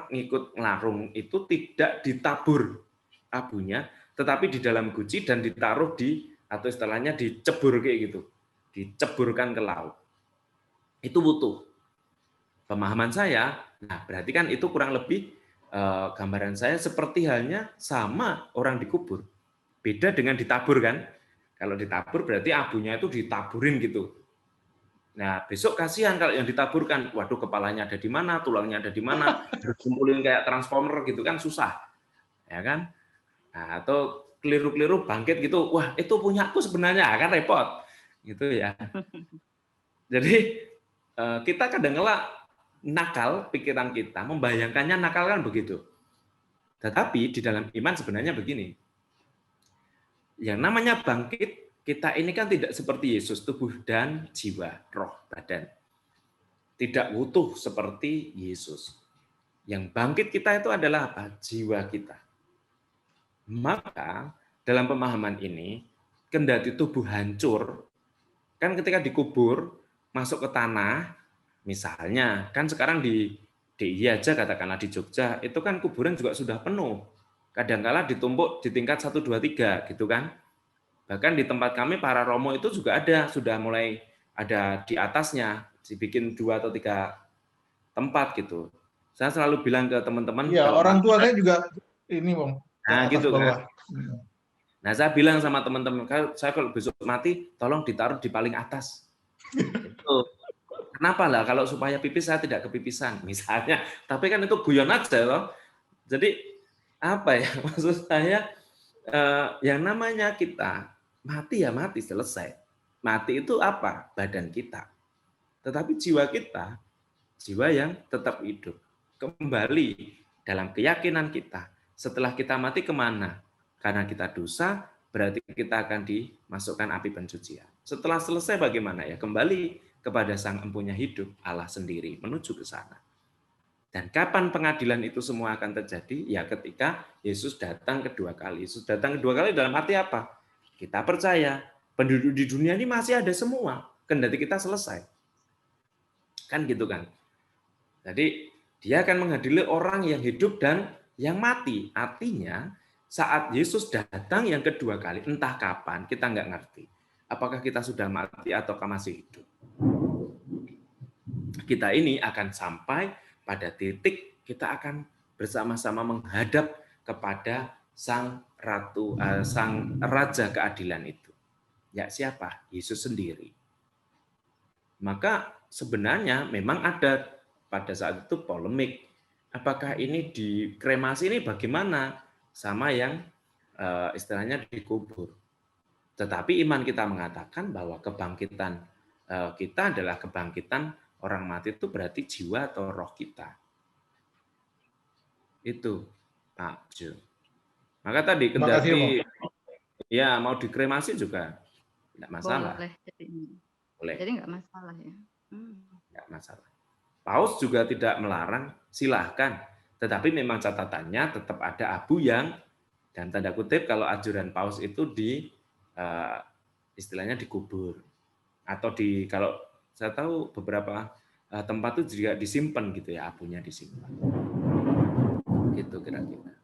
ngikut ngelarung itu tidak ditabur abunya, tetapi di dalam guci dan ditaruh atau istilahnya dicebur kayak gitu, diceburkan ke laut. Itu butuh. Pemahaman saya, nah berarti kan itu kurang lebih gambaran saya seperti halnya sama orang dikubur. Beda dengan ditabur kan? Kalau ditabur berarti abunya itu ditaburin gitu. Nah, besok kasihan kalau yang ditaburkan, waduh kepalanya ada di mana, tulangnya ada di mana, harus kumpulin kayak transformer gitu kan susah. Ya kan? Nah, atau keliru-keliru bangkit gitu, wah itu punyaku sebenarnya, kan repot. Gitu ya. Jadi kita kadang-kala nakal pikiran kita, membayangkannya nakal kan begitu. Tetapi di dalam iman sebenarnya begini. Yang namanya bangkit, kita ini kan tidak seperti Yesus, tubuh dan jiwa, roh, badan. Tidak utuh seperti Yesus. Yang bangkit kita itu adalah apa? Jiwa kita. Maka dalam pemahaman ini, kendati tubuh hancur, kan ketika dikubur, masuk ke tanah, misalnya, kan sekarang di DIY aja katakanlah di Jogja, itu kan kuburan juga sudah penuh. Kadang-kala ditumpuk di tingkat 1, 2, 3, gitu kan. Bahkan di tempat kami para romo itu juga ada, sudah mulai ada di atasnya, dibikin 2 atau 3 tempat gitu. Saya selalu bilang ke teman-teman. Iya, orang tua saya juga ini, Bang. Nah, gitu bawah. Kan. Nah, saya bilang sama teman-teman, saya kalau besok mati, tolong ditaruh di paling atas. Gitu. Kenapa lah? Kalau supaya pipis saya tidak kepipisan, misalnya. Tapi kan itu guyon aja loh. Jadi apa ya? Maksud saya yang namanya kita mati ya mati, selesai. Mati itu apa? Badan kita. Tetapi jiwa kita, jiwa yang tetap hidup. Kembali dalam keyakinan kita. Setelah kita mati kemana? Karena kita dosa, berarti kita akan dimasukkan api pencucian. Setelah selesai bagaimana ya? Kembali kepada Sang Empunya hidup, Allah sendiri, menuju ke sana. Dan kapan pengadilan itu semua akan terjadi? Ya ketika Yesus datang kedua kali. Yesus datang kedua kali dalam arti apa? Kita percaya penduduk di dunia ini masih ada semua, kendati kita selesai. Kan gitu kan. Jadi dia akan mengadili orang yang hidup dan yang mati. Artinya saat Yesus datang yang kedua kali, entah kapan, kita nggak ngerti. Apakah kita sudah mati ataukah masih hidup. Kita ini akan sampai pada titik kita akan bersama-sama menghadap kepada Sang Ratu, Sang Raja keadilan itu. Ya siapa? Yesus sendiri. Maka sebenarnya memang ada pada saat itu polemik. Apakah ini dikremasi ini bagaimana sama yang istilahnya dikubur? Tetapi iman kita mengatakan bahwa kebangkitan kita adalah kebangkitan orang mati, itu berarti jiwa atau roh kita. Itu, Pak Jo. Maka tadi Terima kasih, Romo. kendati ya mau dikremasi juga tidak masalah. Boleh. Boleh. Jadi nggak masalah ya. Tidak masalah. Paus juga tidak melarang, silahkan. Tetapi memang catatannya tetap ada abu yang, dan tanda kutip kalau anjuran Paus itu istilahnya dikubur. Atau kalau saya tahu beberapa tempat itu juga disimpan gitu ya, abunya disimpan. Gitu kira-kira.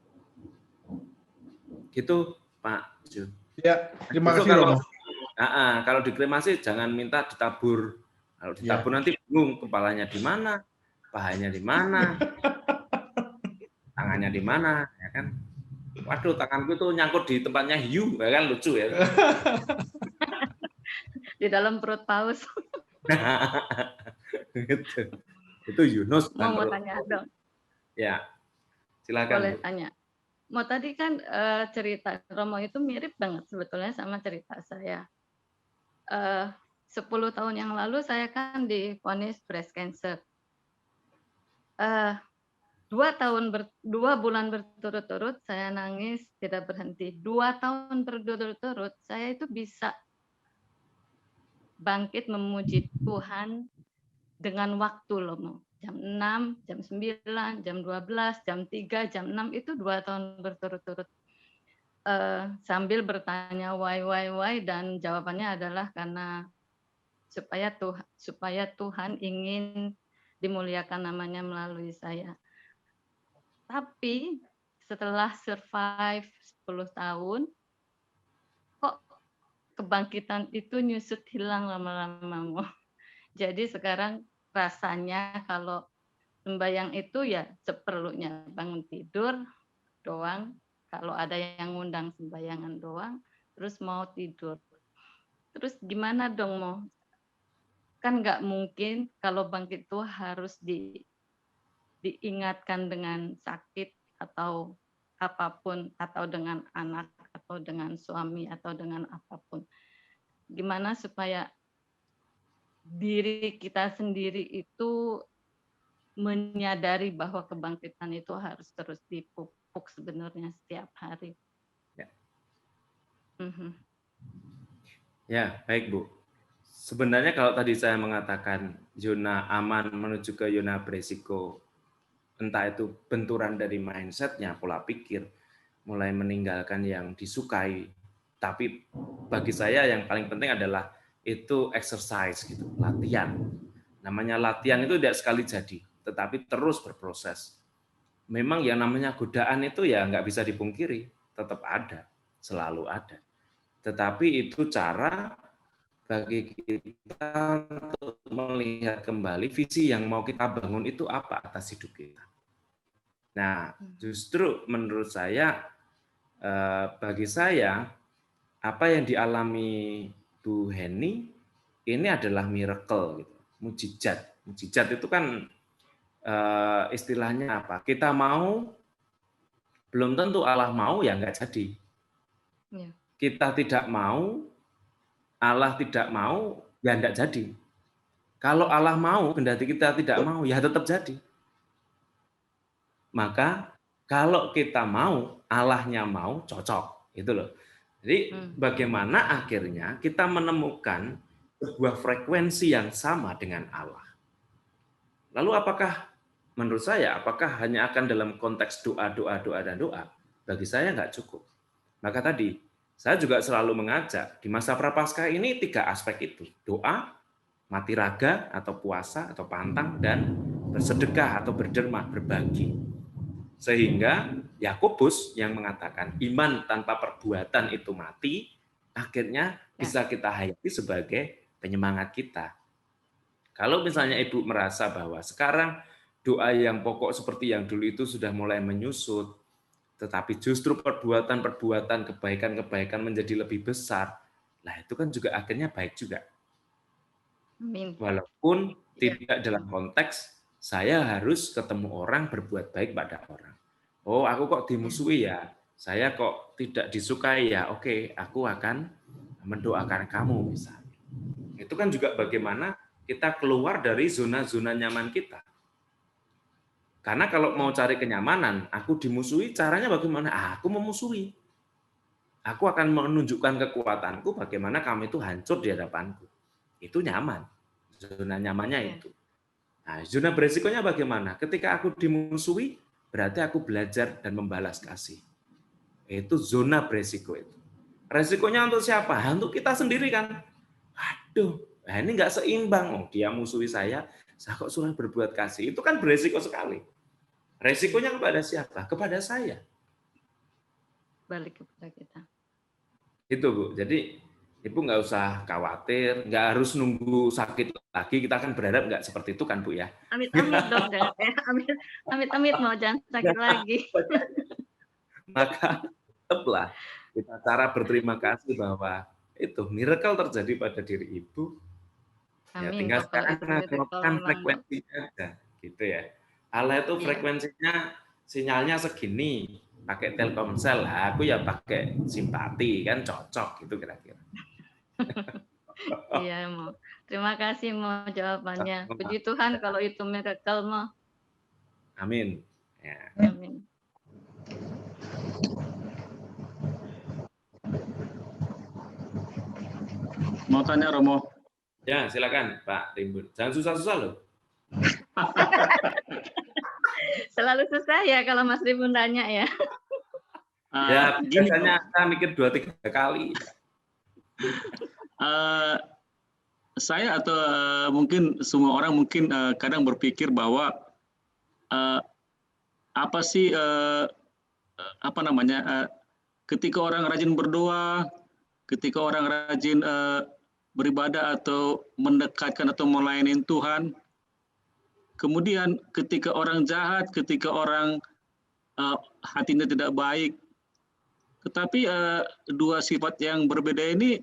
Gitu Pak Jo. Ya, terima Itu kasih, Romo. kalau dikremasi jangan minta ditabur. Kalau ditabur nanti bingung kepalanya di mana, pahanya di mana, tangannya di mana, ya kan? Waduh, tanganku itu nyangkut di tempatnya hiu, ya kan, lucu ya. Di dalam perut Paus. Gitu. Itu Yunus. Mau tanya dong. Ya, silakan. Boleh tanya. Mau tadi kan cerita Romo itu mirip banget sebetulnya sama cerita saya. 10 tahun yang lalu saya kan divonis breast cancer. 2 bulan berturut-turut saya nangis tidak berhenti. 2 tahun berturut-turut saya itu bisa bangkit memuji Tuhan dengan waktu loh, Mo. Jam 6, jam 9, jam 12, jam 3, jam 6 itu 2 tahun berturut-turut. Sambil bertanya why, dan jawabannya adalah karena supaya Tuhan ingin dimuliakan namanya melalui saya. Tapi setelah survive 10 tahun, kok kebangkitan itu nyusut hilang lama-lama. Jadi sekarang rasanya kalau sembahyang itu ya seperlunya, bangun tidur doang, kalau ada yang ngundang sembahyangan doang, terus mau tidur. Terus gimana dong, Mo? Kan nggak mungkin kalau bangkit itu harus diingatkan dengan sakit atau apapun, atau dengan anak, atau dengan suami, atau dengan apapun. Gimana supaya diri kita sendiri itu menyadari bahwa kebangkitan itu harus terus dipupuk sebenarnya setiap hari. Ya. Ya, baik Bu. Sebenarnya kalau tadi saya mengatakan zona aman menuju ke zona beresiko, entah itu benturan dari mindsetnya, pola pikir, mulai meninggalkan yang disukai, tapi bagi saya yang paling penting adalah itu exercise gitu, latihan. Namanya latihan itu tidak sekali jadi, tetapi terus berproses. Memang yang namanya godaan itu ya nggak bisa dipungkiri, tetap ada, selalu ada. Tetapi itu cara bagi kita untuk melihat kembali visi yang mau kita bangun itu apa atas hidup kita. Nah, justru menurut saya, bagi saya, apa yang dialami Bu Heni ini adalah miracle, gitu. Mujizat. Mujizat itu kan istilahnya apa? Kita mau, belum tentu Allah mau ya nggak jadi. Ya. Kita tidak mau, Allah tidak mau, ya nggak jadi. Kalau Allah mau, kendati kita tidak mau, ya tetap jadi. Maka kalau kita mau, Allahnya mau, cocok, itu loh. Jadi bagaimana akhirnya kita menemukan sebuah frekuensi yang sama dengan Allah. Lalu apakah menurut saya, apakah hanya akan dalam konteks doa, dan doa? Bagi saya nggak cukup. Maka tadi, saya juga selalu mengajak, di masa Prapaskah ini 3 aspek itu. Doa, mati raga, atau puasa, atau pantang, dan bersedekah, atau berderma, berbagi. Sehingga Yakobus yang mengatakan iman tanpa perbuatan itu mati, akhirnya bisa kita hayati sebagai penyemangat kita. Kalau misalnya Ibu merasa bahwa sekarang doa yang pokok seperti yang dulu itu sudah mulai menyusut, tetapi justru perbuatan-perbuatan kebaikan-kebaikan menjadi lebih besar, lah itu kan juga akhirnya baik juga. Walaupun tidak dalam konteks saya harus ketemu orang berbuat baik pada orang. Oh, aku kok dimusuhi ya, saya kok tidak disukai ya, oke, aku akan mendoakan kamu misalnya. Itu kan juga bagaimana kita keluar dari zona-zona nyaman kita. Karena kalau mau cari kenyamanan, aku dimusuhi, caranya bagaimana? Aku memusuhi. Aku akan menunjukkan kekuatanku bagaimana kamu itu hancur di hadapanku. Itu nyaman. Zona nyamannya itu. Nah, zona beresikonya bagaimana? Ketika aku dimusuhi, berarti aku belajar dan membalas kasih. Itu zona beresiko itu. Resikonya untuk siapa? Untuk kita sendiri kan. Aduh, nah ini nggak seimbang. Oh, dia musuhi saya kok suruh berbuat kasih. Itu kan beresiko sekali. Resikonya kepada siapa? Kepada saya. Balik kepada kita. Itu Bu. Jadi Ibu nggak usah khawatir, nggak harus nunggu sakit lagi. Kita kan berharap nggak seperti itu kan Bu ya. Amit-amit dong, amit-amit mau jangan sakit lagi. Maka tetaplah kita cara berterima kasih bahwa itu miracle terjadi pada diri Ibu. Ya, Amin. tinggal Kalau sekarang itu miracle menerapkan memang, frekuensinya aja, gitu ya. Allah itu Iya. frekuensinya sinyalnya segini, pakai Telkomsel, aku ya pakai simpati kan cocok gitu kira-kira. Iya, Mo. Terima kasih, Mo, jawabannya. Puji Tuhan kalau itu miracle, Mo. Amin. Ya. Amin. Mau tanya Romo? Ya, silakan Pak Timbun. Jangan susah-susah loh. Selalu susah ya kalau Mas Rimbun tanya ya. Ya, Gini, biasanya saya mikir 2-3 kali. saya atau mungkin semua orang mungkin kadang berpikir bahwa apa sih apa namanya ketika orang rajin berdoa, ketika orang rajin beribadah atau mendekatkan atau melayani Tuhan, kemudian ketika orang jahat, ketika orang hatinya tidak baik, tetapi dua sifat yang berbeda ini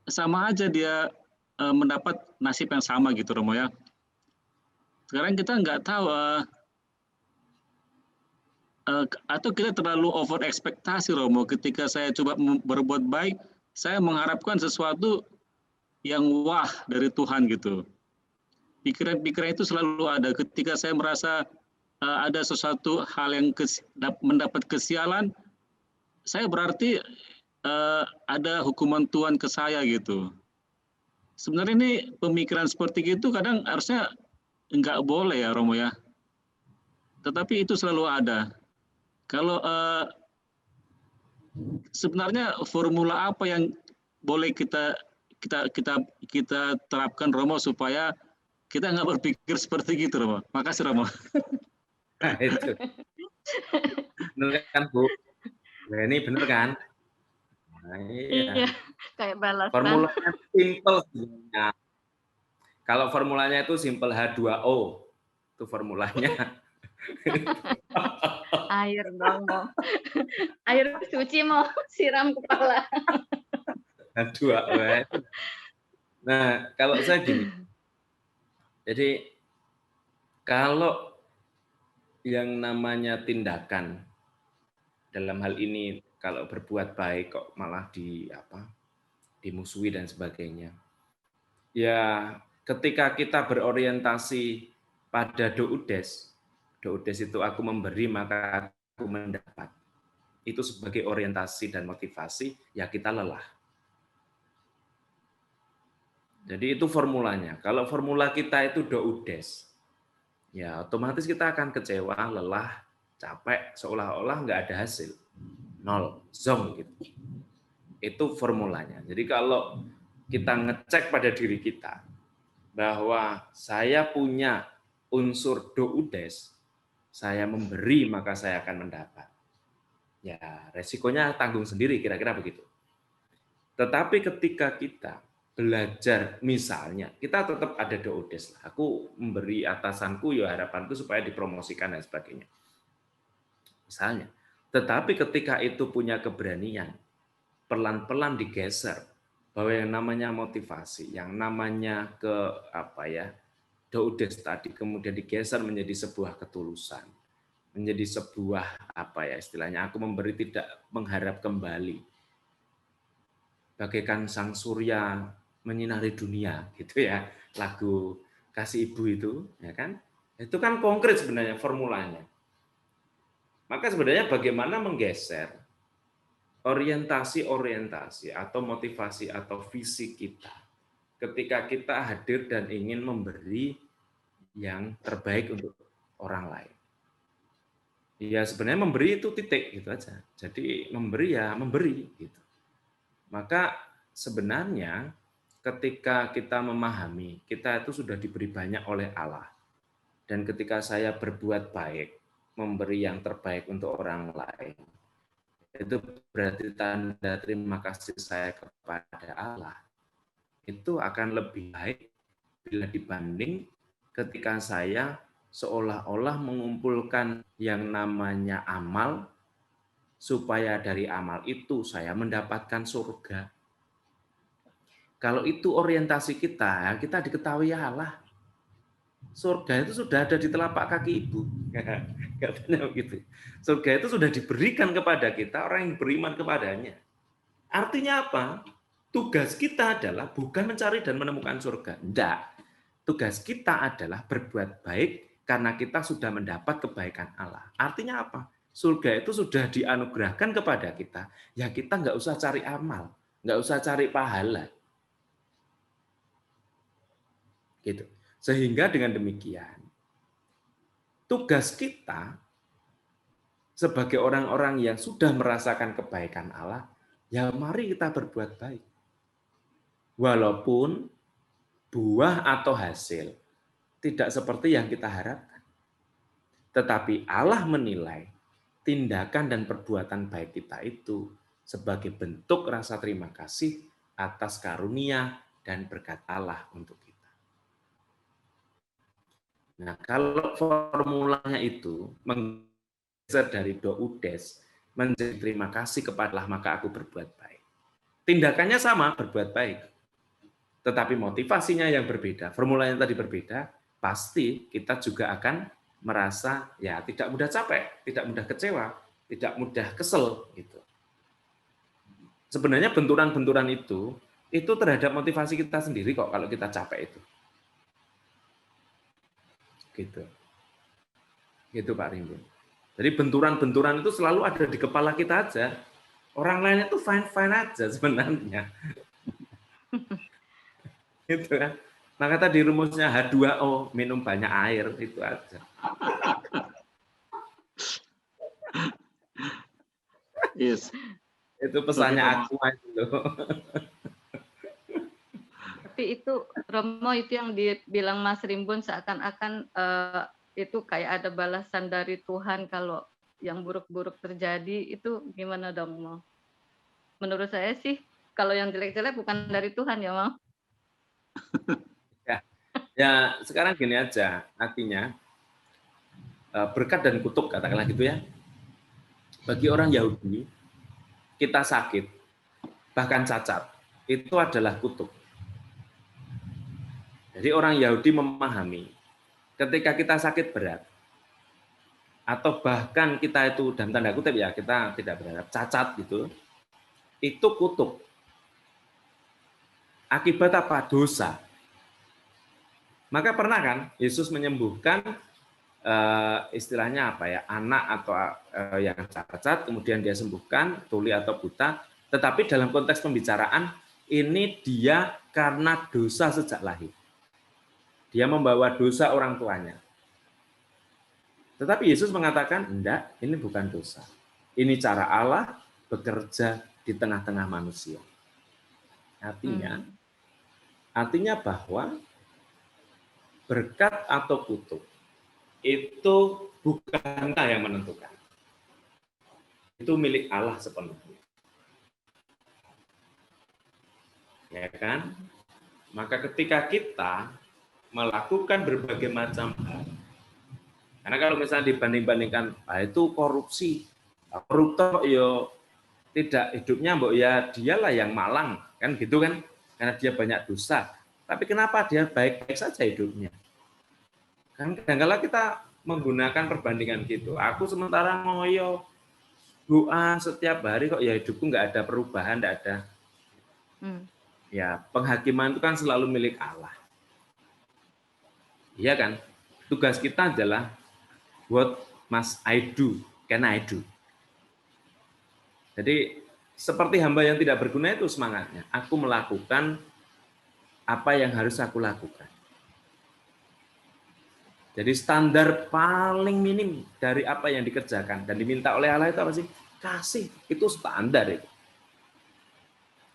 sama aja dia mendapat nasib yang sama gitu Romo ya. Sekarang kita nggak tahu atau kita terlalu over ekspektasi Romo, ketika saya coba berbuat baik, saya mengharapkan sesuatu yang wah dari Tuhan gitu. Pikiran-pikiran itu selalu ada ketika saya merasa ada sesuatu hal yang mendapat kesialan, saya berarti ada hukuman Tuhan ke saya gitu. Sebenarnya ini pemikiran seperti itu kadang harusnya nggak boleh ya Romo ya. Tetapi itu selalu ada. Kalau sebenarnya formula apa yang boleh kita terapkan Romo supaya kita nggak berpikir seperti gitu Romo. Makasih Romo. Nah, itu. Benar kan Bu? Nah, ini benar kan? Nah, Iya, kayak balasan. Formulanya simple sebenarnya. Kalau formulanya itu simple H2O. Itu formulanya. Air dong, Mo. Air suci, Mo. Siram kepala. H2O. Nah, kalau saya gini. Jadi, kalau yang namanya tindakan, dalam hal ini kalau berbuat baik kok malah dimusuhi dan sebagainya. Ya, ketika kita berorientasi pada doudes itu aku memberi maka aku mendapat. Itu sebagai orientasi dan motivasi, ya kita lelah. Jadi itu formulanya. Kalau formula kita itu doudes, ya otomatis kita akan kecewa, lelah, capek, seolah-olah nggak ada hasil. 0, zong gitu. Itu formulanya. Jadi kalau kita ngecek pada diri kita bahwa saya punya unsur doudes, saya memberi maka saya akan mendapat. Ya, resikonya tanggung sendiri kira-kira begitu. Tetapi ketika kita belajar, misalnya kita tetap ada doudes, aku memberi atasanku ya harapanku supaya dipromosikan dan sebagainya. Misalnya, tetapi ketika itu punya keberanian, pelan-pelan digeser bahwa yang namanya motivasi, yang namanya doudes tadi kemudian digeser menjadi sebuah ketulusan, menjadi sebuah istilahnya aku memberi tidak mengharap kembali. bagaikan sang surya menyinari dunia, gitu ya, lagu Kasih Ibu itu, ya kan? Itu kan konkret sebenarnya formulanya. Maka sebenarnya bagaimana menggeser orientasi atau motivasi atau visi kita ketika kita hadir dan ingin memberi yang terbaik untuk orang lain. Ya sebenarnya memberi itu titik gitu aja. Jadi memberi ya memberi gitu. Maka sebenarnya ketika kita memahami kita itu sudah diberi banyak oleh Allah. Dan ketika saya berbuat baik, memberi yang terbaik untuk orang lain, itu berarti tanda terima kasih saya kepada Allah. Itu akan lebih baik bila dibanding ketika saya seolah-olah mengumpulkan yang namanya amal, supaya dari amal itu saya mendapatkan surga. Kalau itu orientasi kita, kita diketahui Allah. Surga itu sudah ada di telapak kaki ibu. Katanya begitu. Surga itu sudah diberikan kepada kita, orang yang beriman kepadanya. Artinya apa? Tugas kita adalah bukan mencari dan menemukan surga. Tidak. Tugas kita adalah berbuat baik karena kita sudah mendapat kebaikan Allah. Artinya apa? Surga itu sudah dianugerahkan kepada kita. Ya kita nggak usah cari amal, nggak usah cari pahala. Gitu. Sehingga dengan demikian, tugas kita sebagai orang-orang yang sudah merasakan kebaikan Allah, ya mari kita berbuat baik. Walaupun buah atau hasil tidak seperti yang kita harapkan. Tetapi Allah menilai tindakan dan perbuatan baik kita itu sebagai bentuk rasa terima kasih atas karunia dan berkat Allah untuk kita. Nah, kalau formulanya itu menggeser dari doudes menjadi terima kasih kepada Allah maka aku berbuat baik. Tindakannya sama, berbuat baik. Tetapi motivasinya yang berbeda, formulanya tadi berbeda, pasti kita juga akan merasa ya tidak mudah capek, tidak mudah kecewa, tidak mudah kesel gitu. Sebenarnya benturan-benturan itu terhadap motivasi kita sendiri kok kalau kita capek itu. Gitu Pak Rimbun. Jadi benturan-benturan itu selalu ada di kepala kita aja. Orang lain itu fine-fine aja sebenarnya. Gitu kan. Maka tadi rumusnya H2O, minum banyak air, itu aja. Yes. Itu pesannya aku itu. Tapi itu Romo itu yang dibilang Mas Rimbun seakan-akan itu kayak ada balasan dari Tuhan kalau yang buruk-buruk terjadi, itu gimana dong Mo? Menurut saya sih kalau yang jelek-jelek bukan dari Tuhan ya Mo. Ya sekarang gini aja, artinya berkat dan kutuk katakanlah gitu ya. Bagi orang Yahudi kita sakit bahkan cacat itu adalah kutuk. Jadi orang Yahudi memahami ketika kita sakit berat atau bahkan kita itu dalam tanda kutip ya kita tidak berat cacat gitu, itu kutuk. Akibat apa? Dosa. Maka pernah kan Yesus menyembuhkan istilahnya apa ya, anak atau yang cacat, kemudian dia sembuhkan, tuli atau buta, tetapi dalam konteks pembicaraan ini dia karena dosa sejak lahir. Dia membawa dosa orang tuanya. Tetapi Yesus mengatakan, enggak, ini bukan dosa. Ini cara Allah bekerja di tengah-tengah manusia. Artinya bahwa berkat atau kutuk itu bukan kita yang menentukan. Itu milik Allah sepenuhnya. Ya kan? Maka ketika kita melakukan berbagai macam hal, karena kalau misalnya dibanding-bandingkan, itu korupsi, koruptor yo tidak hidupnya mbok ya dialah yang malang, kan gitu kan? Karena dia banyak dosa. Tapi kenapa dia baik-baik saja hidupnya? Kan kadang-kadang kita menggunakan perbandingan gitu. Aku sementara ngoyo doa setiap hari kok ya hidupku nggak ada perubahan, nggak ada. Hmm. Ya, penghakiman itu kan selalu milik Allah. Iya kan? Tugas kita adalah what must I do? Can I do? Jadi seperti hamba yang tidak berguna itu semangatnya. Aku melakukan apa yang harus aku lakukan. Jadi standar paling minim dari apa yang dikerjakan dan diminta oleh Allah itu apa sih? Kasih. Itu standar itu.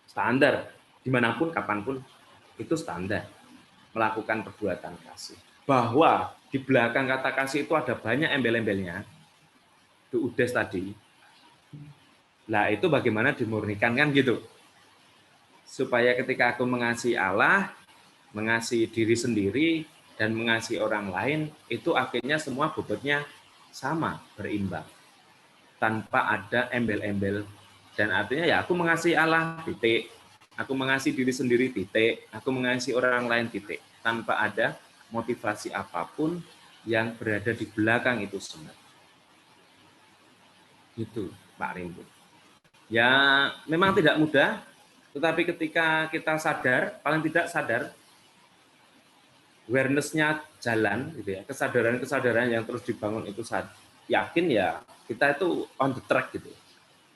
Standar. Dimanapun, kapanpun, itu standar. Melakukan perbuatan kasih. Bahwa di belakang kata kasih itu ada banyak embel-embelnya. Itu udes tadi. Lah itu bagaimana dimurnikan kan gitu. Supaya ketika aku mengasihi Allah, mengasihi diri sendiri, dan mengasihi orang lain, itu akhirnya semua bobotnya sama, berimbang. Tanpa ada embel-embel. Dan artinya ya aku mengasihi Allah, titik. Aku mengasihi diri sendiri, titik. Aku mengasihi orang lain, titik. Tanpa ada motivasi apapun yang berada di belakang itu semua. Itu Pak Rimbu. Ya memang tidak mudah, tetapi ketika kita sadar, paling tidak sadar, awareness-nya jalan, gitu ya, kesadaran-kesadaran yang terus dibangun itu yakin ya kita itu on the track gitu,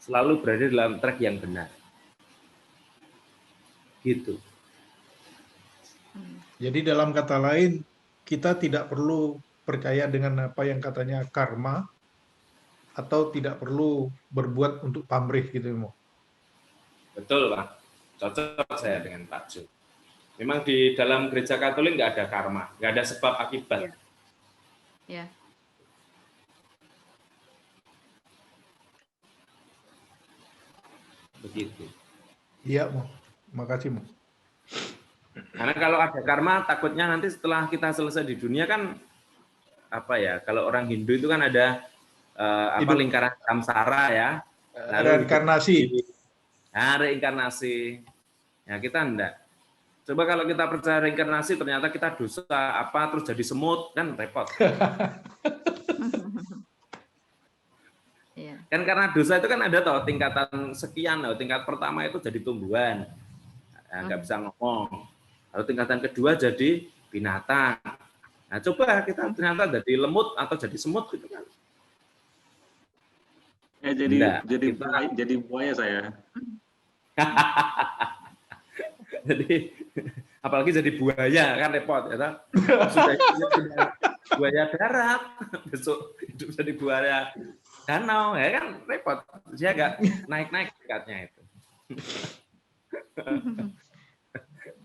selalu berada dalam track yang benar, gitu. Jadi dalam kata lain, kita tidak perlu percaya dengan apa yang katanya karma, atau tidak perlu berbuat untuk pamrih gitu, Mo. Betul Pak, cocok saya dengan Pak Jo. Memang di dalam gereja Katolik nggak ada karma, nggak ada sebab akibat. Ya. Begitu. Iya, Mo. Makasih, Mo. Karena kalau ada karma, takutnya nanti setelah kita selesai di dunia kan, apa ya, kalau orang Hindu itu kan ada lingkaran samsara ya. Reinkarnasi. Nah, reinkarnasi. Ya kita enggak. Coba kalau kita percaya reinkarnasi, ternyata kita dosa apa terus jadi semut, kan repot. Kan karena dosa itu kan ada toh tingkatan sekian, loh. Tingkat pertama itu jadi tumbuhan, nggak bisa ngomong. Lalu tingkatan kedua jadi binatang. Nah coba kita ternyata jadi lemut atau jadi semut gitu kan. Ya jadi buaya saya. Jadi apalagi jadi buaya kan repot ya. Sudah buaya darat, besok hidup jadi buaya danau ya kan repot. Dia agak naik-naik tingkatnya itu.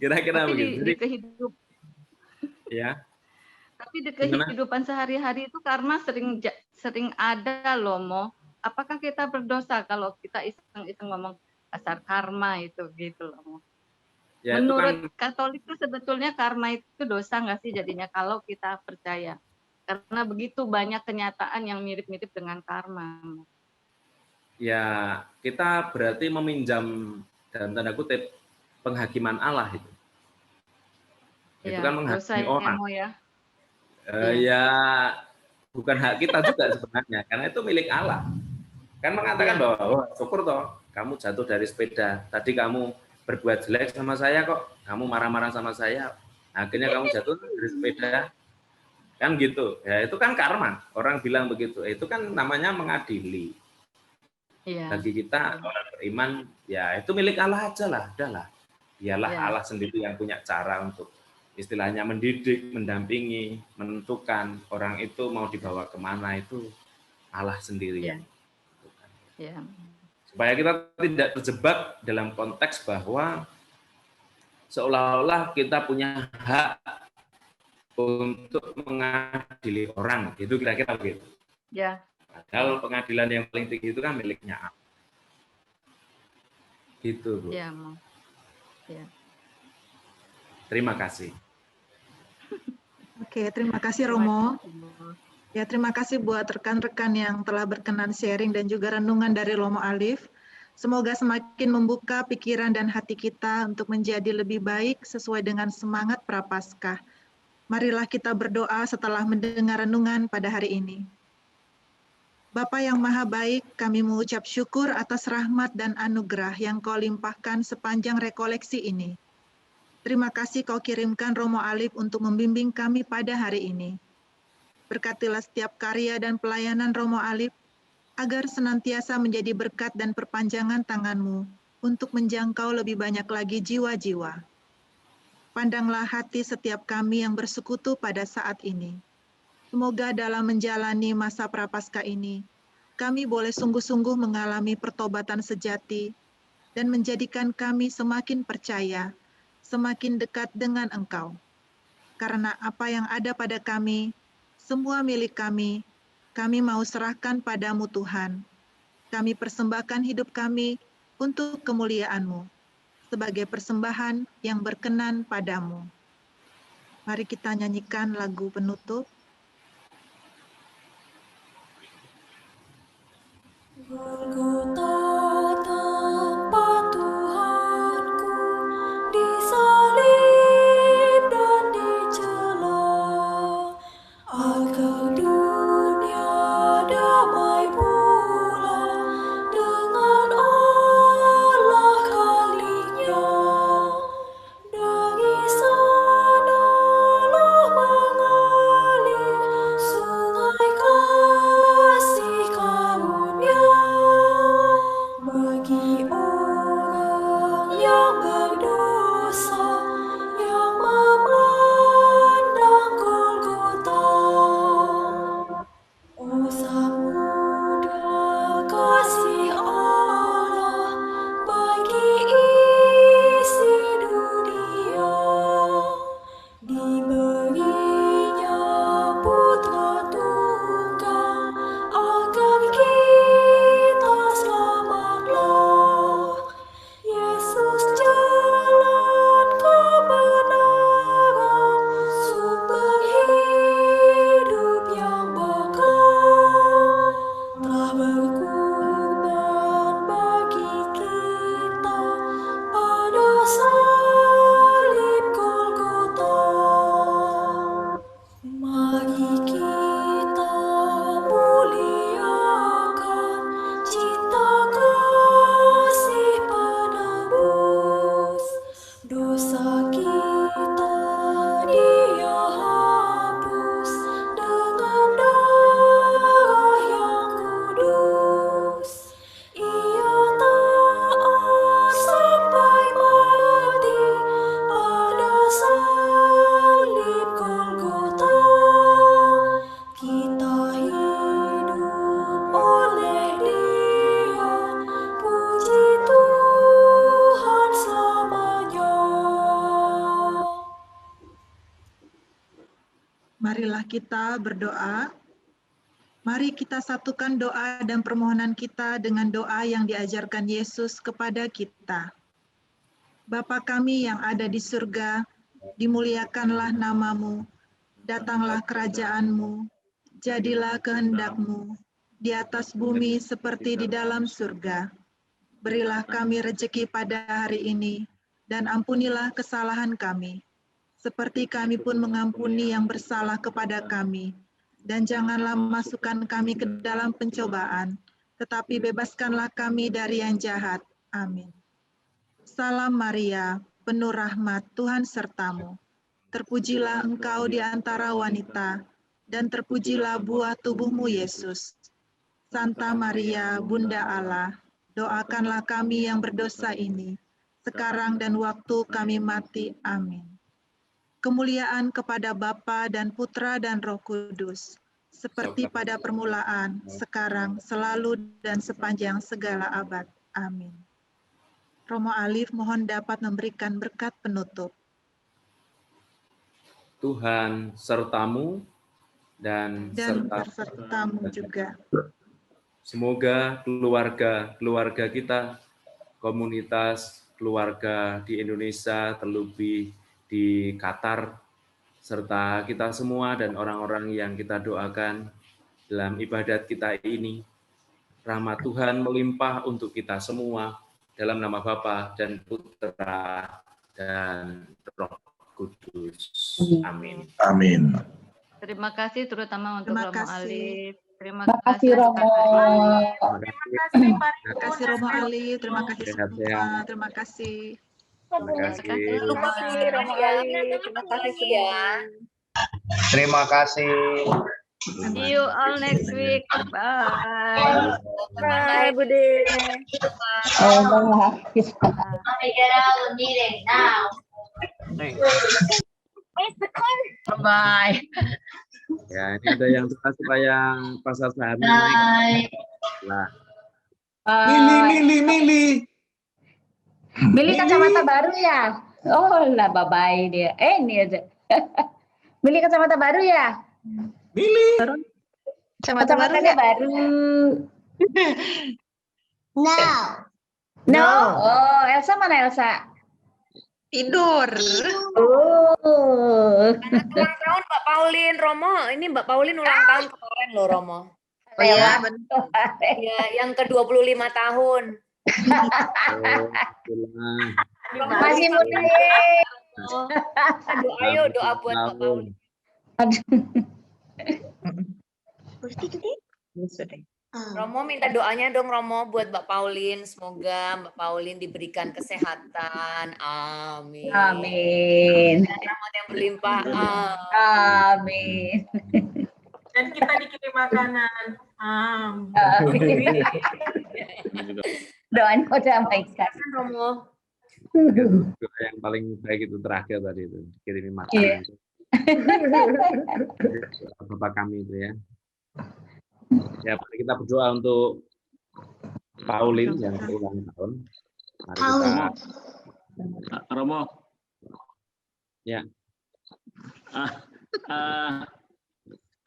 Kira-kira begitu. Di kehidupan. Ya. Tapi di kehidupan sehari-hari itu karma sering ada loh, Mo. Apakah kita berdosa kalau kita iseng-iseng ngomong asal karma itu gitu loh, Mo? Ya, menurut Katolik itu sebetulnya karma itu dosa nggak sih jadinya kalau kita percaya? Karena begitu banyak kenyataan yang mirip-mirip dengan karma. Ya, kita berarti meminjam dalam tanda kutip penghakiman Allah itu. Itu kan menghakimi orang. Ya. Ya, bukan hak kita juga sebenarnya, karena itu milik Allah. Kan mengatakan bahwa, oh, syukur toh, kamu jatuh dari sepeda. Tadi kamu berbuat jelek sama saya kok, kamu marah-marah sama saya. Akhirnya kamu jatuh dari sepeda. Kan gitu. Ya, itu kan karma. Orang bilang begitu. Itu kan namanya mengadili. Bagi kita orang beriman, ya itu milik Allah aja lah, udahlah. Dialah Allah sendiri yang punya cara untuk istilahnya mendidik, mendampingi, menentukan orang itu mau dibawa kemana itu Allah sendiri. Supaya kita tidak terjebak dalam konteks bahwa seolah-olah kita punya hak untuk mengadili orang, gitu kira-kira begitu. Ya. Padahal pengadilan yang paling tinggi itu kan miliknya Allah. Gitu, Bu. Ya, Mo. Ya. Terima kasih. Oke, terima kasih Romo. Ya, terima kasih buat rekan-rekan yang telah berkenan sharing dan juga renungan dari Romo Alif. Semoga semakin membuka pikiran dan hati kita untuk menjadi lebih baik sesuai dengan semangat Prapaskah. Marilah kita berdoa setelah mendengar renungan pada hari ini. Bapa yang Maha Baik, kami mengucap syukur atas rahmat dan anugerah yang Kau limpahkan sepanjang rekoleksi ini. Terima kasih Kau kirimkan Romo Alif untuk membimbing kami pada hari ini. Berkatilah setiap karya dan pelayanan Romo Alif, agar senantiasa menjadi berkat dan perpanjangan tangan-Mu untuk menjangkau lebih banyak lagi jiwa-jiwa. Pandanglah hati setiap kami yang bersekutu pada saat ini. Semoga dalam menjalani masa Prapaskah ini, kami boleh sungguh-sungguh mengalami pertobatan sejati dan menjadikan kami semakin percaya, semakin dekat dengan Engkau. Karena apa yang ada pada kami, semua milik kami mau serahkan padamu Tuhan. Kami persembahkan hidup kami untuk kemuliaan-Mu, sebagai persembahan yang berkenan padamu. Mari kita nyanyikan lagu penutup. Golgota tempat Tuhanku disalib dan dicela, agar dunia damai pula dengan Allah kalinya. Dari sanalah mengalir sungai kasih karunia bagi orang yang berdosa yang memandang Golgota. Oh samudra kasih Allah bagi isi dunia, diberinya putra tunggal agar kita selamatlah. Yesus jalan kebenaran, sumber hidup yang bekal, telah berkorban bagi kita pada salib Golgota. Mari kita muliakan cinta kasih penebus. Dosa kita Dia hapus dengan darah yang kudus. Ia taat sampai mati pada salib Golgota. Kita hidup oleh Dia, puji Tuhan selamanya. Marilah kita berdoa. Mari kita satukan doa dan permohonan kita dengan doa yang diajarkan Yesus kepada kita. Bapa kami yang ada di surga, dimuliakanlah nama-Mu, datanglah kerajaan-Mu, jadilah kehendak-Mu, di atas bumi seperti di dalam surga. Berilah kami rejeki pada hari ini, dan ampunilah kesalahan kami, seperti kami pun mengampuni yang bersalah kepada kami. Dan janganlah masukkan kami ke dalam pencobaan, tetapi bebaskanlah kami dari yang jahat. Amin. Salam Maria, penuh rahmat, Tuhan sertamu. Terpujilah engkau di antara wanita, dan terpujilah buah tubuhmu Yesus. Santa Maria, Bunda Allah, doakanlah kami yang berdosa ini, sekarang dan waktu kami mati. Amin. Kemuliaan kepada Bapa dan Putra dan Roh Kudus, seperti pada permulaan, sekarang, selalu, dan sepanjang segala abad. Amin. Romo Alif mohon dapat memberikan berkat penutup. Tuhan sertamu dan sertamu juga. Semoga keluarga kita, komunitas keluarga di Indonesia, terlebih di Qatar, serta kita semua dan orang-orang yang kita doakan dalam ibadat kita ini, rahmat Tuhan melimpah untuk kita semua, dalam nama Bapa dan Putra dan Roh Kudus. Amin. Amin. Terima kasih terutama untuk Terima Romo kasih. Alif. Terima Makasih kasih Romo. Terima kasih Romo Ali, terima kasih semua, terima kasih. Terima kasih. Terima kasih Romo Ali. Terima kasih semua. Terima kasih. See you all next week. Bye. Bye, Bude. Oh, Bang Hafiz. Bye. Ya, ini ada yang suka supaya pasar sahamnya naik. Lah, Mili. Beli kacamata baru ya? Oh lah, bye-bye dia. Ini aja. Beli kacamata baru ya? Mili. Kacamatanya baru. No. Oh, Elsa mana Elsa? Tidur. Oh. Ulang tahun Mbak Paulin, Romo. Ini Mbak Paulin ulang tahun kemarin loh, Romo. Oh ya, Ya, yang ke-25 tahun. masih muda ya. Ayo doa buat Mbak Paulin. Romo minta doanya dong Romo buat Mbak Paulin. Semoga Mbak Paulin diberikan kesehatan. Amin. Amin. Rahmat yang berlimpah. Amin. Dan kita dikirim makanan. Amin. Doanya udah baikkan. Romo. doa yang paling baik itu terakhir tadi itu kirimi makanan. Bapak kami itu ya. Ya, mari kita berdoa untuk Paulin yang berulang tahun. Mari kita. Romo. Ya.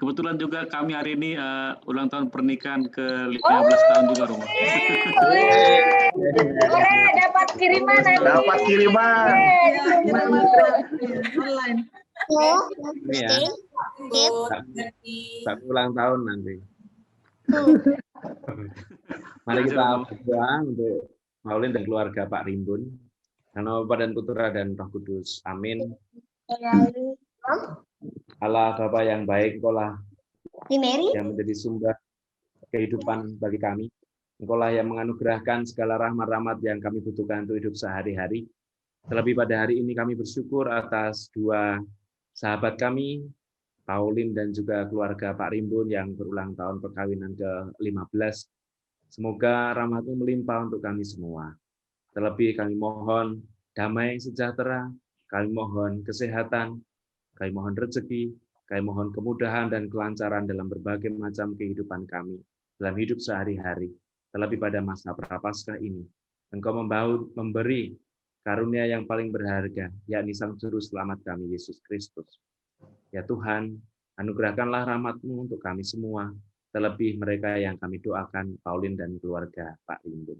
Kebetulan juga kami hari ini ulang tahun pernikahan ke-15 tahun juga, Romo. Dapat kiriman. Dapat kiriman. Online. Ini ya. Tak ulang tahun nanti. Mari kita berdoa untuk Paulin dan keluarga Pak Rimbun. Karena Bapa dan Putra dan Roh Kudus. Amin. Allah Bapa yang baik, Engkaulah yang menjadi sumber kehidupan bagi kami. Engkaulah yang menganugerahkan segala rahmat-rahmat yang kami butuhkan untuk hidup sehari-hari. Terlebih pada hari ini kami bersyukur atas dua sahabat kami, Paulin dan juga keluarga Pak Rimbun yang berulang tahun perkawinan ke-15. Semoga rahmat-Mu melimpah untuk kami semua. Terlebih kami mohon damai sejahtera, kami mohon kesehatan, kami mohon rezeki, kami mohon kemudahan dan kelancaran dalam berbagai macam kehidupan kami, dalam hidup sehari-hari. Terlebih pada masa Prapaskah ini, Engkau memberi karunia yang paling berharga, yakni Sang Juru Selamat kami, Yesus Kristus. Ya Tuhan, anugerahkanlah rahmat-Mu untuk kami semua, terlebih mereka yang kami doakan, Paulin dan keluarga Pak Rimbun.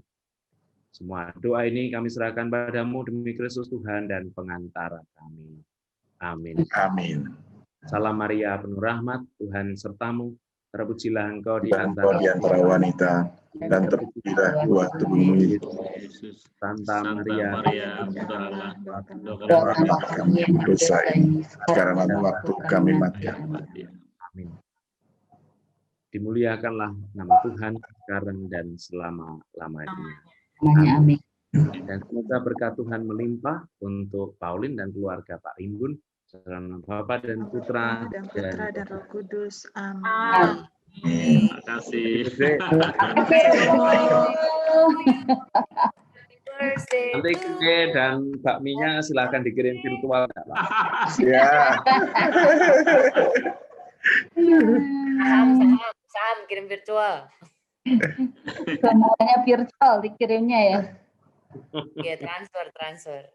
Semua doa ini kami serahkan padamu demi Kristus Tuhan dan pengantara kami. Amin. Amin. Salam Maria, penuh rahmat, Tuhan sertamu, terpujilah engkau di Engkau di antara wanita, dan terpujilah buah tubuhmu Yesus. Santa Maria, doakanlah kami yang berdosa ini, sekarang dan waktu kami mati. Amin. Dimuliakanlah nama Tuhan sekarang dan selama-lamanya. Amin. Dan semoga berkat Tuhan melimpah untuk Paulin dan keluarga Pak Rimbun, dalam Bapa dan Putra dan Roh Kudus. Amin. Terima kasih. Nanti kue dan bakminya silakan dikirim virtual. Ya. Saham kirim virtual. Semuanya virtual dikirimnya ya. Ya, transfer.